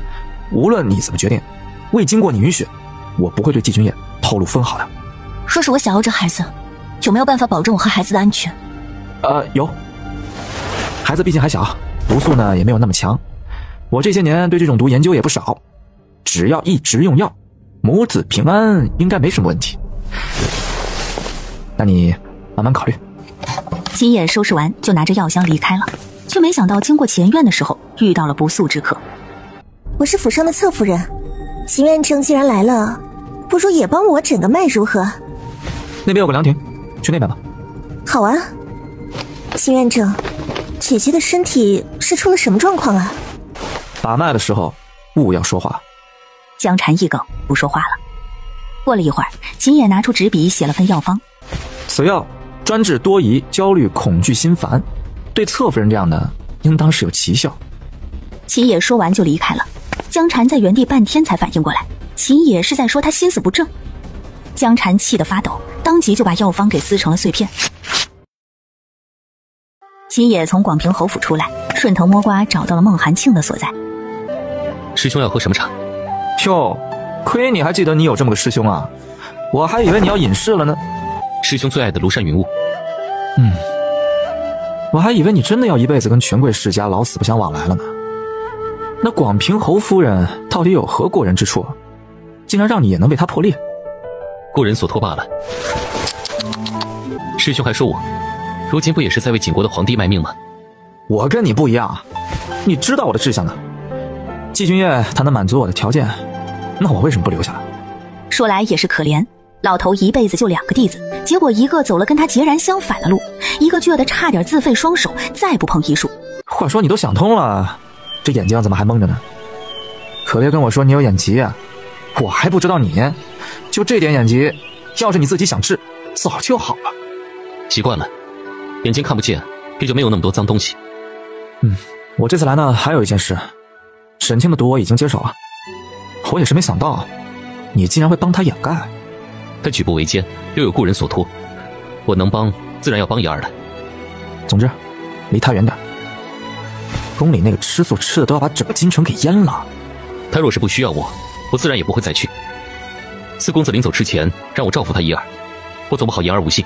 无论你怎么决定，未经过你允许，我不会对季君夜透露分毫的。若是我想要这孩子，有没有办法保证我和孩子的安全？有。孩子毕竟还小，毒素呢也没有那么强。我这些年对这种毒研究也不少，只要一直用药，母子平安应该没什么问题。那你慢慢考虑。秦野收拾完就拿着药箱离开了，却没想到经过前院的时候遇到了不速之客。我是府上的侧夫人，秦院正既然来了，不如也帮我诊个脉如何？那边有个凉亭，去那边吧。好啊。秦院正，姐姐的身体是出了什么状况啊？把脉的时候勿要说话。江禅一梗不说话了。过了一会儿，秦野拿出纸笔写了份药方。此药专治多疑、焦虑、恐惧、心烦，对侧夫人这样的应当是有奇效。秦野说完就离开了。江禅在原地半天才反应过来，秦野是在说他心思不正。江禅气得发抖，当即就把药方给撕成了碎片。秦野从广平侯府出来，顺藤摸瓜找到了孟寒庆的所在。师兄要喝什么茶？哟，亏你还记得你有这么个师兄啊，我还以为你要隐士了呢。师兄最爱的庐山云雾。我还以为你真的要一辈子跟权贵世家老死不相往来了呢。那广平侯夫人到底有何过人之处，竟然让你也能为她破例？过人所托罢了。师兄还说我如今不也是在为景国的皇帝卖命吗？我跟你不一样，你知道我的志向呢。季君夜他能满足我的条件，那我为什么不留下来？说来也是可怜，老头一辈子就2个弟子，结果一个走了跟他截然相反的路，一个倔得差点自废双手，再不碰医术。话说你都想通了，这眼睛怎么还蒙着呢？可别跟我说你有眼疾啊，我还不知道你，就这点眼疾，要是你自己想治，早就好了。习惯了，眼睛看不见，也就没有那么多脏东西。我这次来呢，还有一件事，沈清的毒我已经接手了，我也是没想到，你竟然会帮他掩盖。他举步维艰，又有故人所托，我能帮，自然要帮一二的。总之，离他远点。宫里那个吃素吃的都要把整个京城给淹了。他若是不需要我，我自然也不会再去。四公子临走之前让我照拂他一二，我总不好言而无信。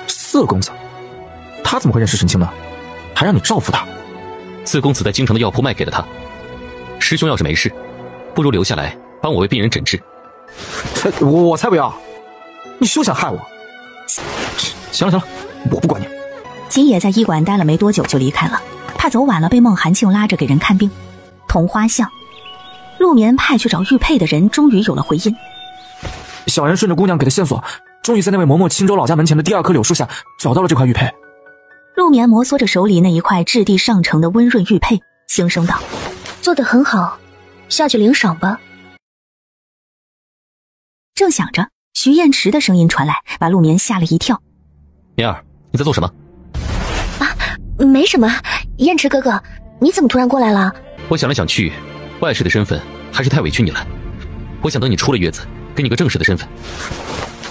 四公子，他怎么会认识沈清呢？还让你照拂他？四公子在京城的药铺卖给了他。师兄要是没事，不如留下来帮我为病人诊治。我才不要！你休想害我！行了，我不管你。秦野在医馆待了没多久就离开了，怕走晚了被孟寒庆拉着给人看病。桐花巷，陆眠派去找玉佩的人终于有了回音。小人顺着姑娘给的线索，终于在那位嬷嬷青州老家门前的第2棵柳树下找到了这块玉佩。陆眠摩挲着手里那一块质地上乘的温润玉佩，轻声道：“做得很好，下去领赏吧。”正想着，徐燕池的声音传来，把陆眠吓了一跳。眠儿，你在做什么？没什么，燕池哥哥，你怎么突然过来了？我想来想去，外室的身份还是太委屈你了。我想等你出了月子，给你个正式的身份。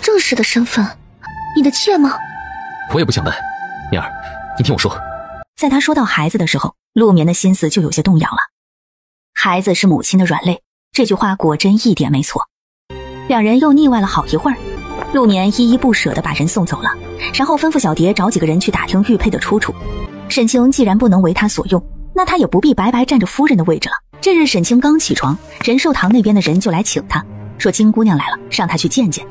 正式的身份？你的妾吗？我也不想的。眠儿，你听我说。在他说到孩子的时候，陆眠的心思就有些动摇了。孩子是母亲的软肋，这句话果真一点没错。两人又腻歪了好一会儿，陆眠依依不舍地把人送走了，然后吩咐小蝶找几个人去打听玉佩的出处。沈清既然不能为他所用，那他也不必白白占着夫人的位置了。这日沈清刚起床，仁寿堂那边的人就来请他，说金姑娘来了，让他去见见。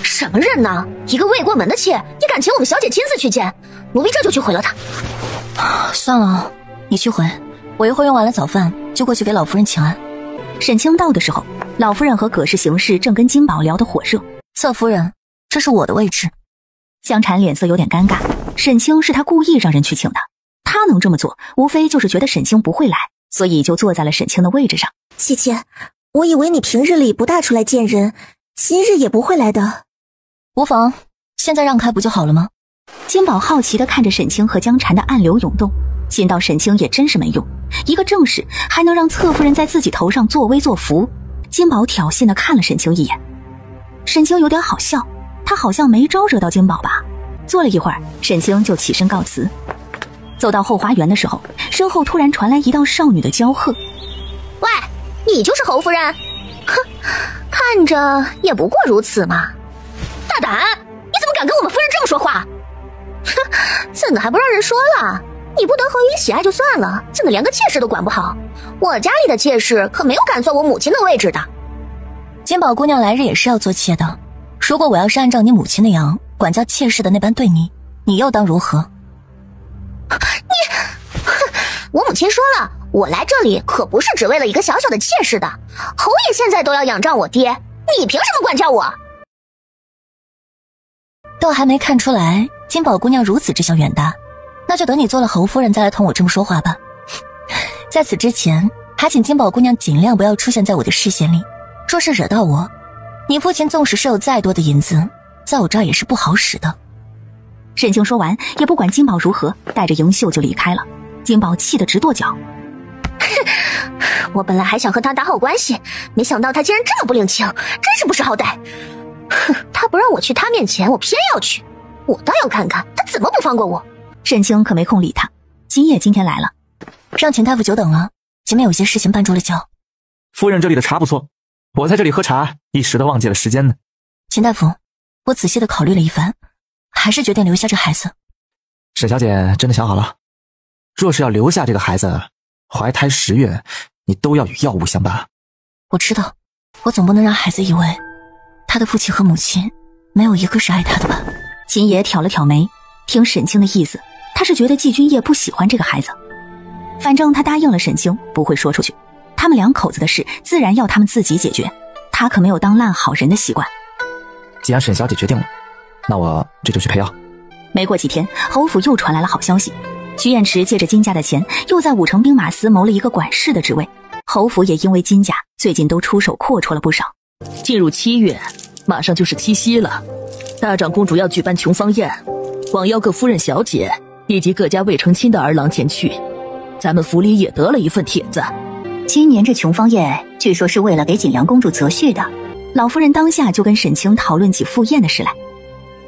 什么人呢？一个未过门的妾，你敢请我们小姐亲自去见？奴婢这就去回了他。算了，你去回，我一会儿用完了早饭就过去给老夫人请安。沈清到的时候，老夫人和葛氏行事正跟金宝聊得火热。侧夫人，这是我的位置。江禅脸色有点尴尬，沈清是他故意让人去请的，他能这么做，无非就是觉得沈清不会来，所以就坐在了沈清的位置上。姐姐，我以为你平日里不大出来见人，今日也不会来的。无妨，现在让开不就好了吗？金宝好奇地看着沈清和江禅的暗流涌动，心道沈清也真是没用，一个正室还能让侧夫人在自己头上作威作福。金宝挑衅地看了沈清一眼，沈清有点好笑，他好像没招惹到金宝吧。坐了一会儿，沈清就起身告辞。走到后花园的时候，身后突然传来一道少女的娇喝：“喂，你就是侯夫人？哼，看着也不过如此嘛！大胆，你怎么敢跟我们夫人这么说话？哼，怎的还不让人说了？你不得侯爷喜爱就算了，怎的连个妾室都管不好？我家里的妾室可没有敢坐我母亲的位置的。金宝姑娘来日也是要做妾的，如果我要是按照你母亲那样管教妾室的那般对你，你又当如何？我母亲说了，我来这里可不是只为了一个小小的妾室的。侯爷现在都要仰仗我爹，你凭什么管教我？都还没看出来金宝姑娘如此志向远大，那就等你做了侯夫人再来同我这么说话吧。在此之前，还请金宝姑娘尽量不要出现在我的视线里，若是惹到我，你父亲纵使是有再多的银子，在我这儿也是不好使的。沈清说完，也不管金宝如何，带着盈袖就离开了。金宝气得直跺脚。我本来还想和他打好关系，没想到他竟然这么不领情，真是不识好歹。哼，他不让我去他面前，我偏要去，我倒要看看他怎么不放过我。沈清可没空理他。金叶今天来了，让秦大夫久等了，前面有些事情绊住了脚。夫人这里的茶不错，我在这里喝茶，一时都忘记了时间呢。秦大夫，我仔细的考虑了一番，还是决定留下这孩子。沈小姐真的想好了？若是要留下这个孩子，怀胎10月，你都要与药物相伴。我知道，我总不能让孩子以为他的父亲和母亲没有一个是爱他的吧。秦爷挑了挑眉，听沈清的意思，他是觉得季君夜不喜欢这个孩子。反正他答应了沈清，不会说出去，他们两口子的事自然要他们自己解决，他可没有当烂好人的习惯。既然沈小姐决定了，那我这就去配药。没过几天，侯府又传来了好消息，徐彦池借着金家的钱，又在武城兵马司谋了一个管事的职位。侯府也因为金家最近都出手阔绰了不少。进入7月，马上就是七夕了，大长公主要举办琼芳宴，广邀各夫人小姐以及各家未成亲的儿郎前去。咱们府里也得了一份帖子，今年这琼芳宴据说是为了给锦良公主择婿的。老夫人当下就跟沈清讨论起赴宴的事来。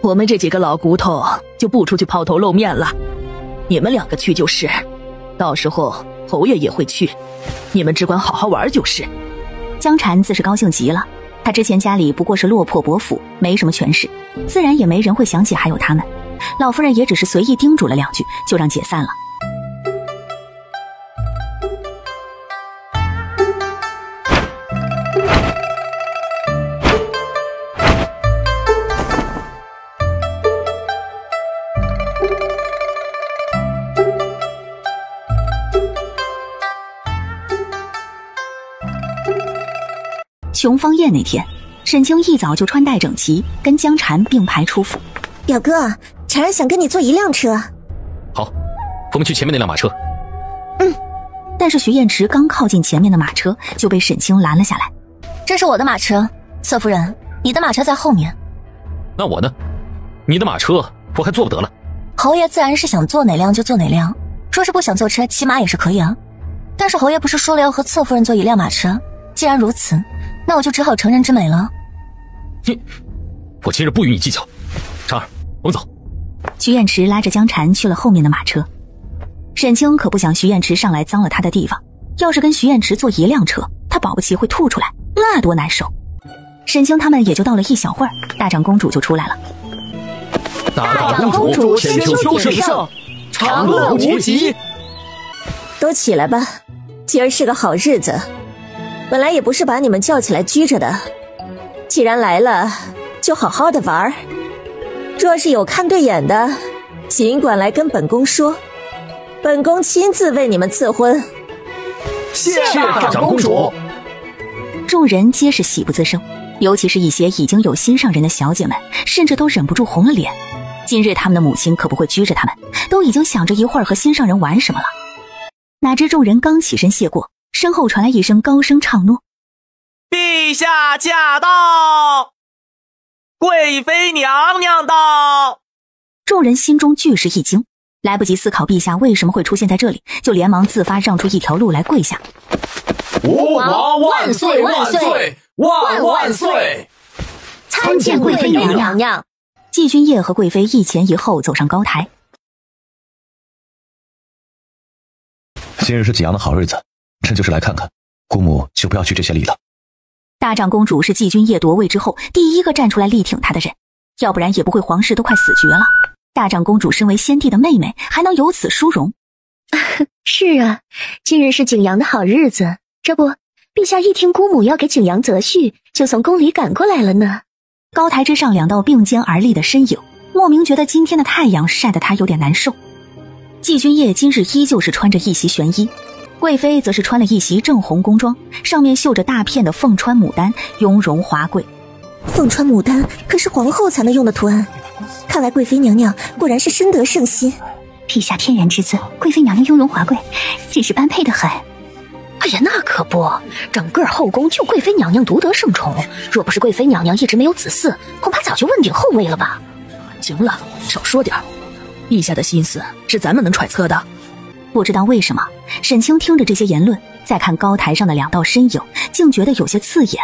我们这几个老骨头就不出去抛头露面了，你们2个去就是，到时候侯爷也会去，你们只管好好玩就是。江禅自是高兴极了，他之前家里不过是落魄薄府，没什么权势，自然也没人会想起还有他们。老夫人也只是随意叮嘱了2句，就让解散了。琼芳宴那天，沈清一早就穿戴整齐，跟江禅并排出府。表哥，婵儿想跟你坐一辆车。好，我们去前面那辆马车。但是徐彦池刚靠近前面的马车，就被沈清拦了下来。这是我的马车，侧夫人，你的马车在后面。那我呢？你的马车我还坐不得了。侯爷自然是想坐哪辆就坐哪辆，若是不想坐车，骑马也是可以啊。但是侯爷不是说了要和侧夫人坐一辆马车？既然如此，那我就只好成人之美了。我今日不与你计较。婵儿，我们走。徐彦池拉着江禅去了后面的马车。沈清可不想徐彦池上来脏了他的地方，要是跟徐彦池坐一辆车，他保不齐会吐出来，那多难受。沈清他们也就到了一小会儿，大长公主就出来了。大长公主千秋圣上，长乐无极。都起来吧，今儿是个好日子，本来也不是把你们叫起来拘着的，既然来了，就好好的玩。若是有看对眼的，尽管来跟本宫说，本宫亲自为你们赐婚。谢大长公主。众人皆是喜不自胜，尤其是一些已经有心上人的小姐们，甚至都忍不住红了脸。今日他们的母亲可不会拘着他们，都已经想着一会儿和心上人玩什么了。哪知众人刚起身谢过，身后传来一声高声唱诺：陛下驾到，贵妃娘娘到。众人心中俱是一惊，来不及思考陛下为什么会出现在这里，就连忙自发让出一条路来跪下。吾王万岁万岁万万岁！参见贵妃娘娘。季君夜和贵妃一前一后走上高台，今日是景阳的好日子，朕就是来看看，姑母就不要去这些礼了。大长公主是季君夜夺位之后第一个站出来力挺她的人，要不然也不会皇室都快死绝了。大长公主身为先帝的妹妹，还能有此殊荣。是啊，今日是景阳的好日子，这不，陛下一听姑母要给景阳择婿，就从宫里赶过来了呢。高台之上两道并肩而立的身影，莫名觉得今天的太阳晒得他有点难受。季君夜今日依旧是穿着一袭玄衣，贵妃则是穿了一袭正红宫装，上面绣着大片的凤穿牡丹，雍容华贵。凤穿牡丹可是皇后才能用的图案，看来贵妃娘娘果然是深得圣心。陛下天然之姿，贵妃娘娘雍容华贵，真是般配得很。哎呀，那可不，整个后宫就贵妃娘娘独得圣宠，若不是贵妃娘娘一直没有子嗣，恐怕早就问鼎后位了吧。行了，少说点，陛下的心思是咱们能揣测的。不知道为什么，沈清听着这些言论，再看高台上的两道身影，竟觉得有些刺眼。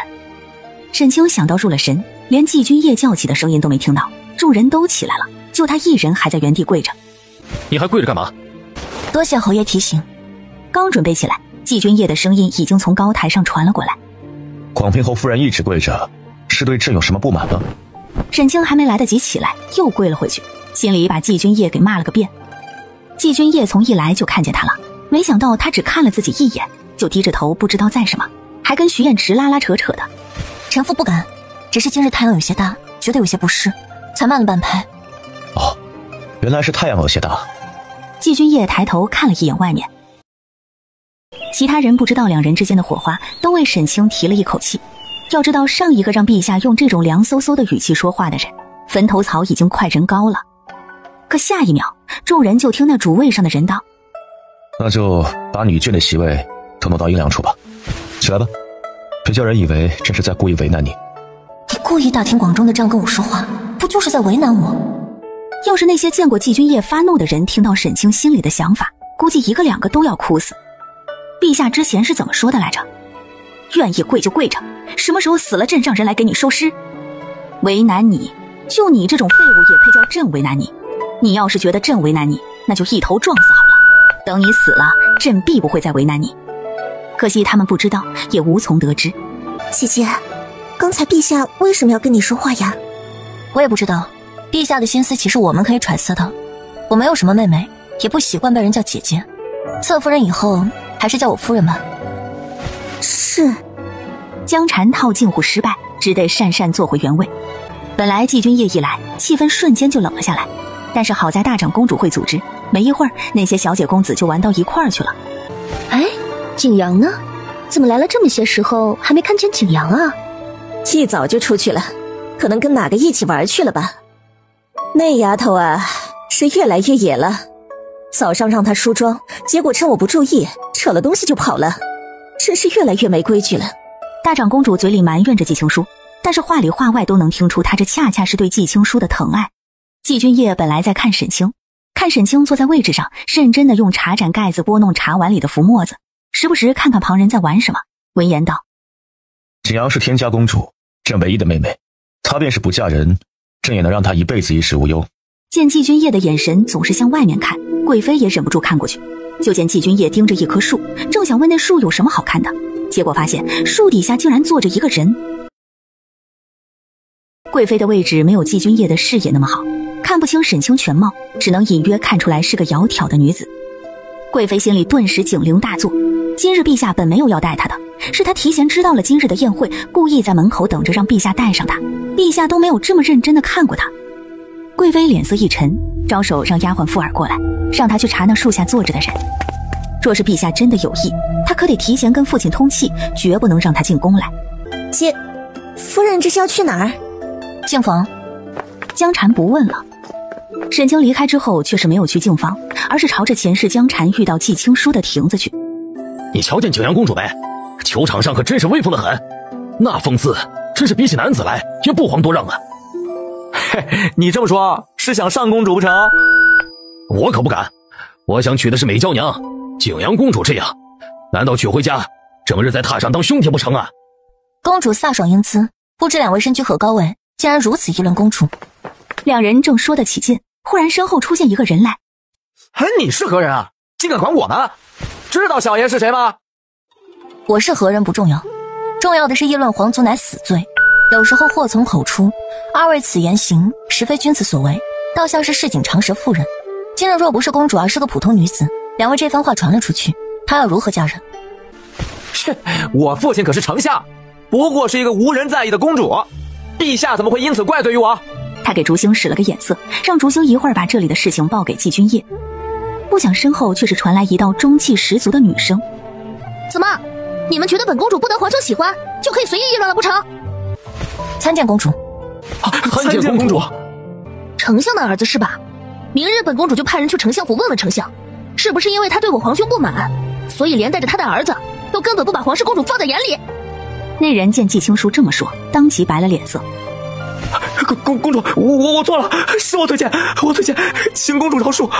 沈清想到入了神，连季君夜叫起的声音都没听到，众人都起来了，就他一人还在原地跪着。你还跪着干嘛？多谢侯爷提醒。刚准备起来，季君夜的声音已经从高台上传了过来。广平侯夫人一直跪着，是对朕有什么不满吗？沈清还没来得及起来，又跪了回去，心里把季君夜给骂了个遍。季君夜从一来就看见他了，没想到他只看了自己一眼，就低着头不知道在什么，还跟徐彦池拉拉扯扯的。臣妇不敢，只是今日太阳有些大，觉得有些不适，才慢了半拍。哦，原来是太阳有些大。季君夜抬头看了一眼外面，其他人不知道两人之间的火花，都为沈清提了一口气。要知道上一个让陛下用这种凉飕飕的语气说话的人，坟头草已经快人高了。可下一秒，众人就听那主位上的人道：那就把女眷的席位都挪到阴凉处吧。起来吧，别叫人以为朕是在故意为难你。你故意大庭广众的这样跟我说话，不就是在为难我？要是那些见过季君夜发怒的人听到沈清心里的想法，估计一个两个都要哭死。陛下之前是怎么说的来着？愿意跪就跪着，什么时候死了朕让人来给你收尸。为难你，就你这种废物也配叫朕为难你？你要是觉得朕为难你，那就一头撞死好了，等你死了，朕必不会再为难你。可惜他们不知道，也无从得知。姐姐，刚才陛下为什么要跟你说话呀？我也不知道，陛下的心思其实我们可以揣测的。我没有什么妹妹，也不习惯被人叫姐姐，侧夫人以后还是叫我夫人吧。是。江禅套近乎失败，只得讪讪坐回原位。本来季君夜一来，气氛瞬间就冷了下来，但是好在大长公主会组织，没一会儿那些小姐公子就玩到一块儿去了。哎，景阳呢？怎么来了这么些时候还没看见景阳啊？一早就出去了，可能跟哪个一起玩去了吧。那丫头啊，是越来越野了。早上让她梳妆，结果趁我不注意扯了东西就跑了，真是越来越没规矩了。大长公主嘴里埋怨着季青书，但是话里话外都能听出她这恰恰是对季青书的疼爱。季君夜本来在看沈清，看沈清坐在位置上，认真的用茶盏盖子拨弄茶碗里的浮沫子，时不时看看旁人在玩什么，闻言道：景阳是天家公主，朕唯一的妹妹，她便是不嫁人，朕也能让她一辈子衣食无忧。见季君夜的眼神总是向外面看，贵妃也忍不住看过去，就见季君夜盯着一棵树，正想问那树有什么好看的，结果发现树底下竟然坐着一个人。贵妃的位置没有季君夜的视野那么好，看不清沈清全貌，只能隐约看出来是个窈窕的女子。贵妃心里顿时警铃大作，今日陛下本没有要带她的，是她提前知道了今日的宴会，故意在门口等着让陛下带上她，陛下都没有这么认真的看过她。贵妃脸色一沉，招手让丫鬟傅儿过来，让她去查那树下坐着的人。若是陛下真的有意，她可得提前跟父亲通气，绝不能让她进宫来。夫人这是要去哪儿？静房。江禅不问了。沈清离开之后却是没有去静房，而是朝着前世江禅遇到季青书的亭子去。你瞧见景阳公主没？球场上可真是威风得很，那风姿真是比起男子来也不遑多让啊。嘿，你这么说是想上公主不成？我可不敢，我想娶的是美娇娘，景阳公主这样，难道娶回家整日在榻上当兄弟不成啊？公主飒爽英姿，不知两位身居何高位，竟然如此议论公主。两人正说得起劲，忽然身后出现一个人来。你是何人啊？竟敢管我呢？知道小爷是谁吗？我是何人不重要，重要的是议论皇族乃死罪，有时候祸从口出。二位此言行实非君子所为，倒像是市井长舌妇人。今日若不是公主，而是个普通女子，两位这番话传了出去，她要如何嫁人？切，我父亲可是丞相，不过是一个无人在意的公主，陛下怎么会因此怪罪于我？他给竹星使了个眼色，让竹星一会儿把这里的事情报给季君夜。不想身后却是传来一道中气十足的女声：怎么，你们觉得本公主不得皇兄喜欢，就可以随意议论了不成？参见公主。参见公主。丞相的儿子是吧？明日本公主就派人去丞相府问问丞相，是不是因为他对我皇兄不满，所以连带着他的儿子都根本不把皇室公主放在眼里。那人见季青书这么说，当即白了脸色。公主，我错了，是我推荐，请公主饶恕。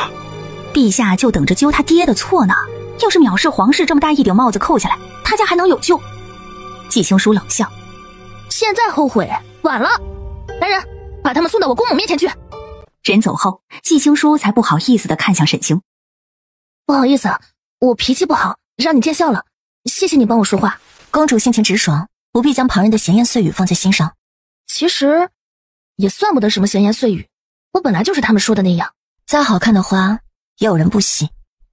陛下就等着揪他爹的错呢，要是藐视皇室这么大一顶帽子扣下来，他家还能有救？季青书冷笑，现在后悔晚了。来人，把他们送到我公母面前去。人走后，季青书才不好意思地看向沈清。不好意思，我脾气不好，让你见笑了，谢谢你帮我说话。公主性情直爽，不必将旁人的闲言碎语放在心上。其实也算不得什么闲言碎语，我本来就是他们说的那样。再好看的花也有人不喜，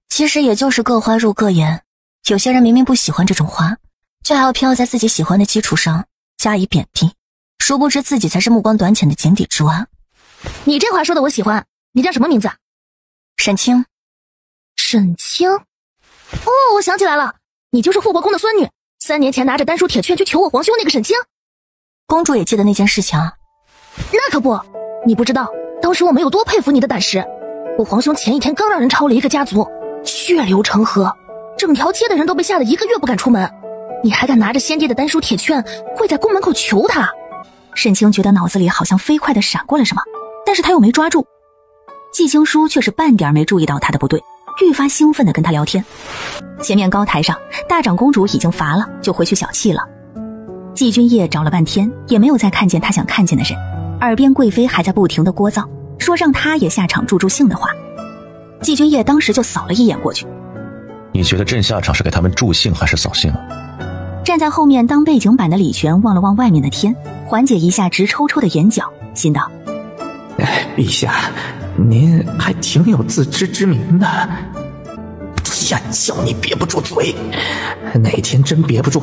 其实也就是各花入各眼。有些人明明不喜欢这种花，却还要偏要在自己喜欢的基础上加以贬低，殊不知自己才是目光短浅的井底之蛙。你这话说的我喜欢，你叫什么名字？沈清。沈清？哦，我想起来了，你就是护国公的孙女，3年前拿着丹书铁券去求我皇兄那个沈清。公主也记得那件事情啊。那可不，你不知道当时我们有多佩服你的胆识。我皇兄前一天刚让人抄了一个家族，血流成河，整条街的人都被吓得1个月不敢出门，你还敢拿着先帝的丹书铁券跪在宫门口求他？沈清觉得脑子里好像飞快地闪过了什么，但是他又没抓住。季青书却是半点没注意到他的不对，愈发兴奋地跟他聊天。前面高台上，大长公主已经乏了，就回去小憩了。季君夜找了半天，也没有再看见他想看见的人，耳边贵妃还在不停地聒噪，说让他也下场助助兴的话。季君夜当时就扫了一眼过去。你觉得朕下场是给他们助兴还是扫兴？站在后面当背景板的李全望了望外面的天，缓解一下直抽抽的眼角，心道：陛下，您还挺有自知之明的。呀，叫你憋不住嘴，哪天真憋不住，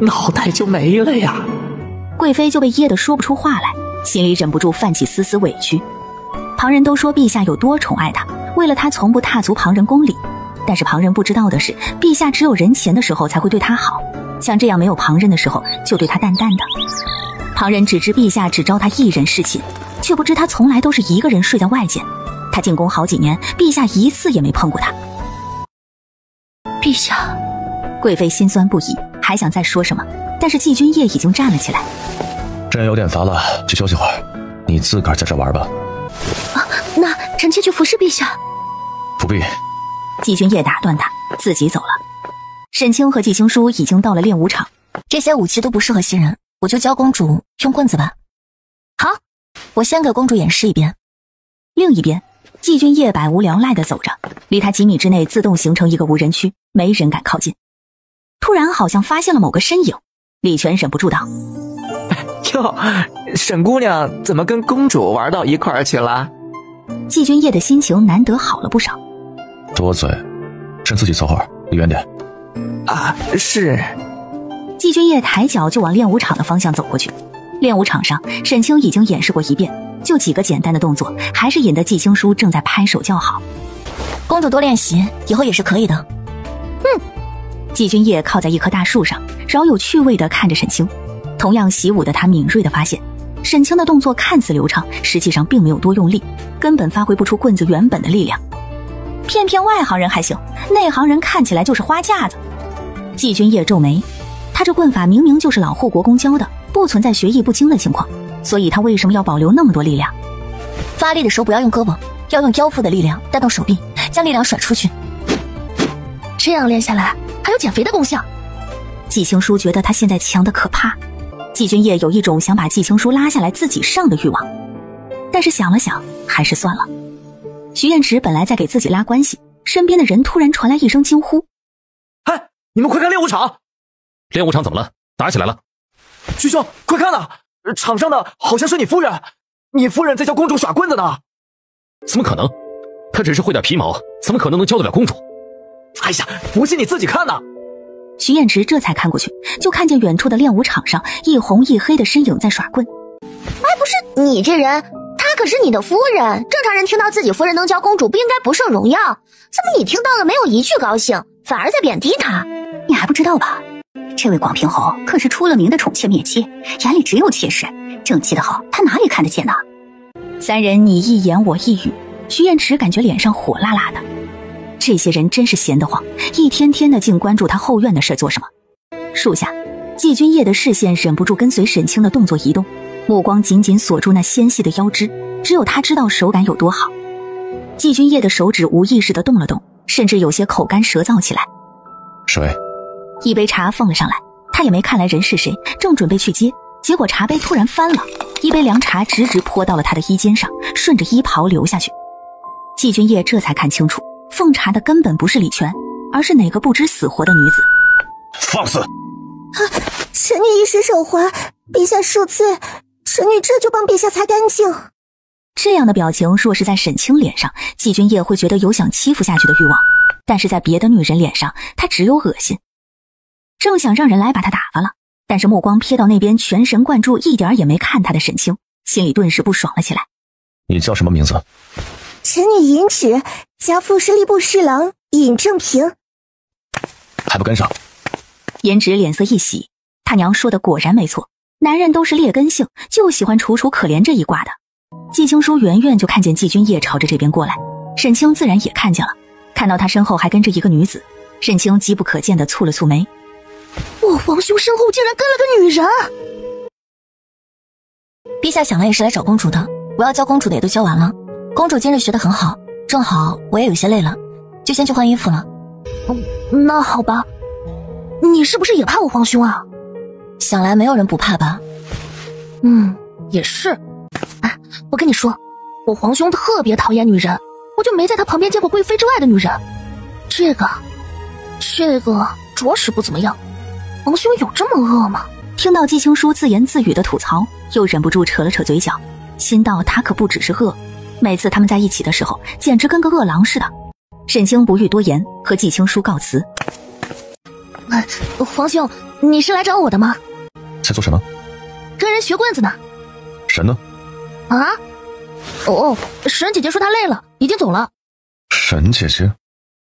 脑袋就没了呀！贵妃就被噎得说不出话来，心里忍不住泛起丝丝委屈。旁人都说陛下有多宠爱她，为了她从不踏足旁人宫里，但是旁人不知道的是，陛下只有人前的时候才会对她好，像这样没有旁人的时候就对她淡淡的。旁人只知陛下只招她一人侍寝，却不知她从来都是一个人睡在外间。她进宫好几年，陛下一次也没碰过她。陛下，贵妃心酸不已，还想再说什么，但是季君夜已经站了起来。朕有点乏了，去休息会儿，你自个儿在这玩吧。啊，那臣妾去服侍陛下。不必。季君夜打断他，自己走了。沈清和季青书已经到了练武场，这些武器都不适合新人，我就教公主用棍子吧。好，我先给公主演示一遍。另一边，季君夜百无聊赖地走着，离他几米之内自动形成一个无人区，没人敢靠近。突然好像发现了某个身影，李全忍不住道：哟，沈姑娘怎么跟公主玩到一块儿去了？季君夜的心情难得好了不少。多嘴，朕自己凑会儿，离远点。啊，是。季君夜抬脚就往练武场的方向走过去。练武场上，沈清已经演示过一遍，就几个简单的动作，还是引得季青书正在拍手叫好。公主多练习，以后也是可以的。季君夜靠在一棵大树上，饶有趣味地看着沈清。同样习武的他敏锐地发现，沈清的动作看似流畅，实际上并没有多用力，根本发挥不出棍子原本的力量。偏偏外行人还行，内行人看起来就是花架子。季君夜皱眉，他这棍法明明就是老护国公教的，不存在学艺不精的情况，所以他为什么要保留那么多力量？发力的时候不要用胳膊，要用腰腹的力量带动手臂，将力量甩出去。这样练下来还有减肥的功效。季青书觉得他现在强得可怕，季君夜有一种想把季青书拉下来自己上的欲望，但是想了想还是算了。徐彦池本来在给自己拉关系，身边的人突然传来一声惊呼：你们快看练武场！练武场怎么了？打起来了？师兄，快看呐！场上的好像是你夫人，你夫人在教公主耍棍子呢。怎么可能？她只是会点皮毛，怎么可能能教得了公主？哎呀，不信你自己看呐！徐彦池这才看过去，就看见远处的练武场上一红一黑的身影在耍棍。哎，不是你这人，她可是你的夫人，正常人听到自己夫人能教公主，不应该不胜荣耀？怎么你听到了没有一句高兴，反而在贬低她？你还不知道吧？这位广平侯可是出了名的宠妾灭妻，眼里只有妾室，正气的好，他哪里看得见呢？三人你一言我一语，徐彦池感觉脸上火辣辣的。这些人真是闲得慌，一天天的竟关注他后院的事做什么。树下，季君夜的视线忍不住跟随沈清的动作移动，目光紧紧锁住那纤细的腰肢，只有他知道手感有多好。季君夜的手指无意识地动了动，甚至有些口干舌燥起来。水。一杯茶奉了上来，他也没看来人是谁，正准备去接，结果茶杯突然翻了，一杯凉茶直直泼到了他的衣肩上，顺着衣袍流下去。季君夜这才看清楚，奉茶的根本不是李全，而是哪个不知死活的女子。放肆！臣女一时手滑，陛下恕罪，臣女这就帮陛下擦干净。这样的表情若是在沈清脸上，季君夜会觉得有想欺负下去的欲望，但是在别的女人脸上，他只有恶心。正想让人来把他打发了，但是目光瞥到那边全神贯注一点也没看他的沈清，心里顿时不爽了起来。你叫什么名字？臣女尹芷，家父是吏部侍郎尹正平。还不跟上？尹芷脸色一喜，他娘说的果然没错，男人都是劣根性，就喜欢楚楚可怜这一挂的。季青书远远就看见季君夜朝着这边过来，沈清自然也看见了，看到他身后还跟着一个女子，沈清机不可见的蹙了蹙眉。我皇兄身后竟然跟了个女人！陛下想来也是来找公主的，我要教公主的也都教完了，公主今日学得很好，正好我也有些累了，就先去换衣服了。那好吧，你是不是也怕我皇兄啊？想来没有人不怕吧。也是。哎，我跟你说，我皇兄特别讨厌女人，我就没在他旁边见过贵妃之外的女人。这个着实不怎么样。皇兄有这么恶吗？听到季青书自言自语的吐槽，又忍不住扯了扯嘴角，心道他可不只是恶，每次他们在一起的时候简直跟个饿狼似的。沈清不欲多言，和季青书告辞。皇兄，你是来找我的吗？在做什么？跟人学棍子呢。神呢？啊？神姐姐说她累了，已经走了。神姐姐？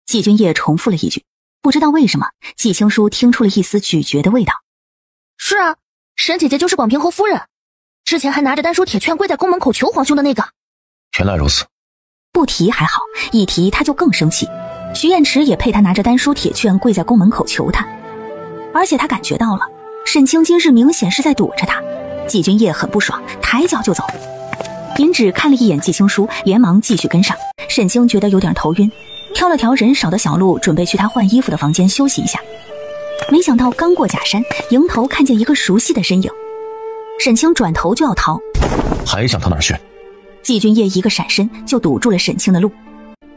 季君夜重复了一句，不知道为什么，季青书听出了一丝咀嚼的味道。是啊，沈姐姐就是广平侯夫人，之前还拿着丹书铁券跪在宫门口求皇兄的那个。原来如此。不提还好，一提他就更生气。徐彦池也配他拿着丹书铁券跪在宫门口求他，而且他感觉到了，沈清今日明显是在躲着他。季君夜很不爽，抬脚就走。尹芷看了一眼季青书，连忙继续跟上。沈清觉得有点头晕，挑了条人少的小路，准备去他换衣服的房间休息一下。没想到刚过假山，迎头看见一个熟悉的身影。沈清转头就要逃，还想逃哪儿去？季君夜一个闪身就堵住了沈清的路，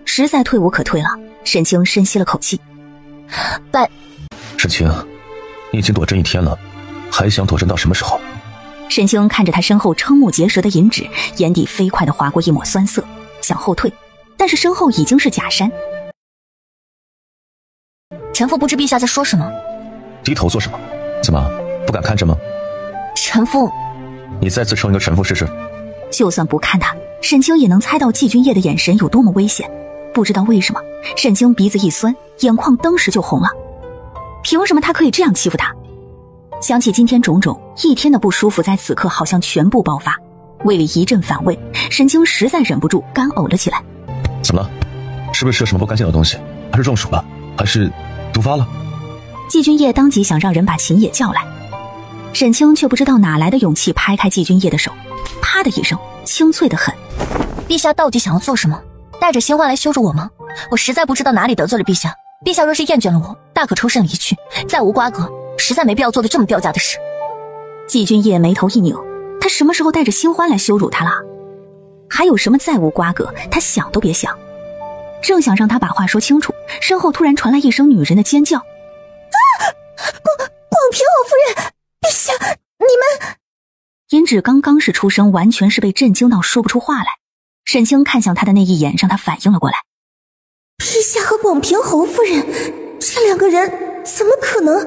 实在退无可退了。沈清深吸了口气，沈清，你已经躲阵一天了，还想躲阵到什么时候？沈清看着他身后瞠目结舌的尹芷，眼底飞快地划过一抹酸涩，想后退，但是身后已经是假山。臣妇不知陛下在说什么。低头做什么？怎么不敢看着吗？臣妇，你再自称一个臣妇试试。就算不看他，沈清也能猜到季君夜的眼神有多么危险。不知道为什么，沈清鼻子一酸，眼眶登时就红了。凭什么他可以这样欺负他？想起今天种种，一天的不舒服在此刻好像全部爆发，胃里一阵反胃，沈清实在忍不住干呕了起来。怎么了？是不是吃了什么不干净的东西？还是中暑了？还是毒发了？季君夜当即想让人把秦野叫来，沈清却不知道哪来的勇气拍开季君夜的手，啪的一声，清脆得很。陛下到底想要做什么？带着新欢来羞辱我吗？我实在不知道哪里得罪了陛下。陛下若是厌倦了我，大可抽身离去，再无瓜葛，实在没必要做的这么掉价的事。季君夜眉头一拧，他什么时候带着新欢来羞辱他了？还有什么再无瓜葛，他想都别想。正想让他把话说清楚，身后突然传来一声女人的尖叫。啊！广平侯夫人，陛下，你们……银芷刚刚是出声，完全是被震惊到说不出话来。沈清看向他的那一眼，让他反应了过来。陛下和广平侯夫人，这两个人怎么可能？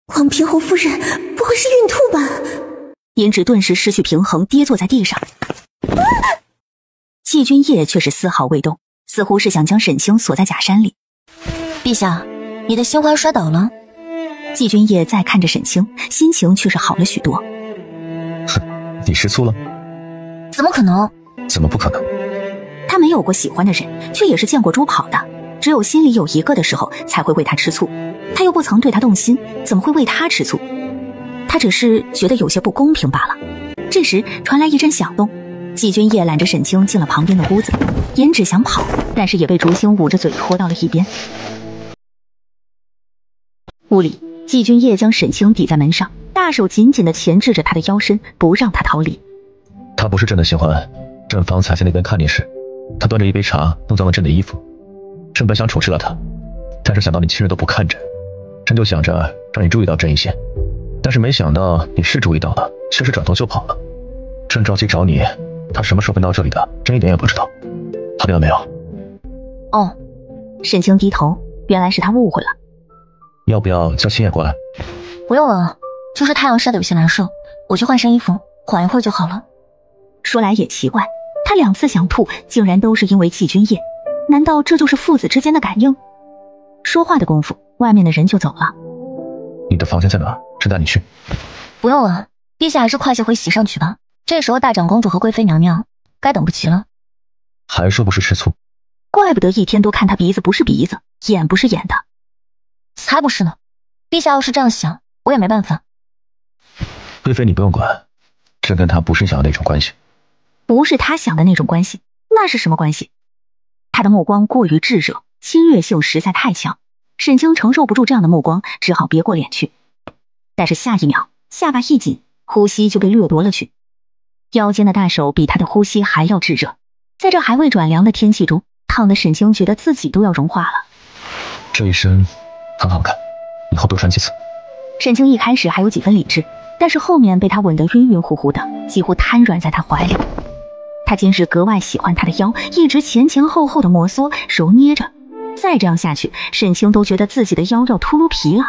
广平侯夫人不会是孕吐吧？银芷顿时失去平衡，跌坐在地上。季君夜却是丝毫未动，似乎是想将沈清锁在假山里。陛下，你的新欢摔倒了。季君夜再看着沈清，心情却是好了许多。哼，你吃醋了？怎么可能？怎么不可能？他没有过喜欢的人，却也是见过猪跑的，只有心里有一个的时候才会为他吃醋。他又不曾对他动心，怎么会为他吃醋？他只是觉得有些不公平罢了。这时传来一阵响动，季君夜揽着沈清进了旁边的屋子。银芷想跑，但是也被竹星捂着嘴拖到了一边。屋里，季君夜将沈清抵在门上，大手紧紧地钳制着他的腰身，不让他逃离。他不是朕的新欢，朕方才在那边看你时，他端着一杯茶弄脏了朕的衣服。朕本想处置了他，但是想到你亲人都不看朕，朕就想着让你注意到朕一些。但是没想到你是注意到了，却是转头就跑了。朕着急找你，他什么时候飞到这里的，朕一点也不知道。跑掉了没有？哦，沈清低头，原来是他误会了。要不要叫青叶过来？不用了，就是太阳晒得有些难受，我去换身衣服，缓一会儿就好了。说来也奇怪，他2次想吐，竟然都是因为季君夜。难道这就是父子之间的感应？说话的功夫，外面的人就走了。你的房间在哪？朕带你去。不用了，陛下还是快些回席上去吧。这时候大长公主和贵妃娘娘该等不及了。还说不是吃醋？怪不得一天都看他鼻子不是鼻子，眼不是眼的。才不是呢，陛下要是这样想，我也没办法。贵妃你不用管，朕跟他不是想要那种关系。不是他想的那种关系，那是什么关系？他的目光过于炙热，侵略性实在太强。沈清承受不住这样的目光，只好别过脸去。但是下一秒，下巴一紧，呼吸就被掠夺了去。腰间的大手比他的呼吸还要炙热，在这还未转凉的天气中，烫得沈清觉得自己都要融化了。这一身很好看，以后多穿几次。沈清一开始还有几分理智，但是后面被他吻得晕晕乎乎的，几乎瘫软在他怀里。他今日格外喜欢他的腰，一直前前后后的摩挲揉捏着。再这样下去，沈清都觉得自己的腰要秃噜皮了。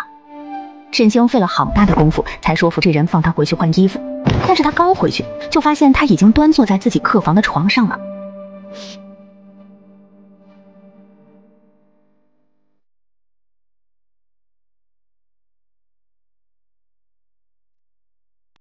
沈清费了好大的功夫才说服这人放他回去换衣服，但是他刚回去就发现他已经端坐在自己客房的床上了。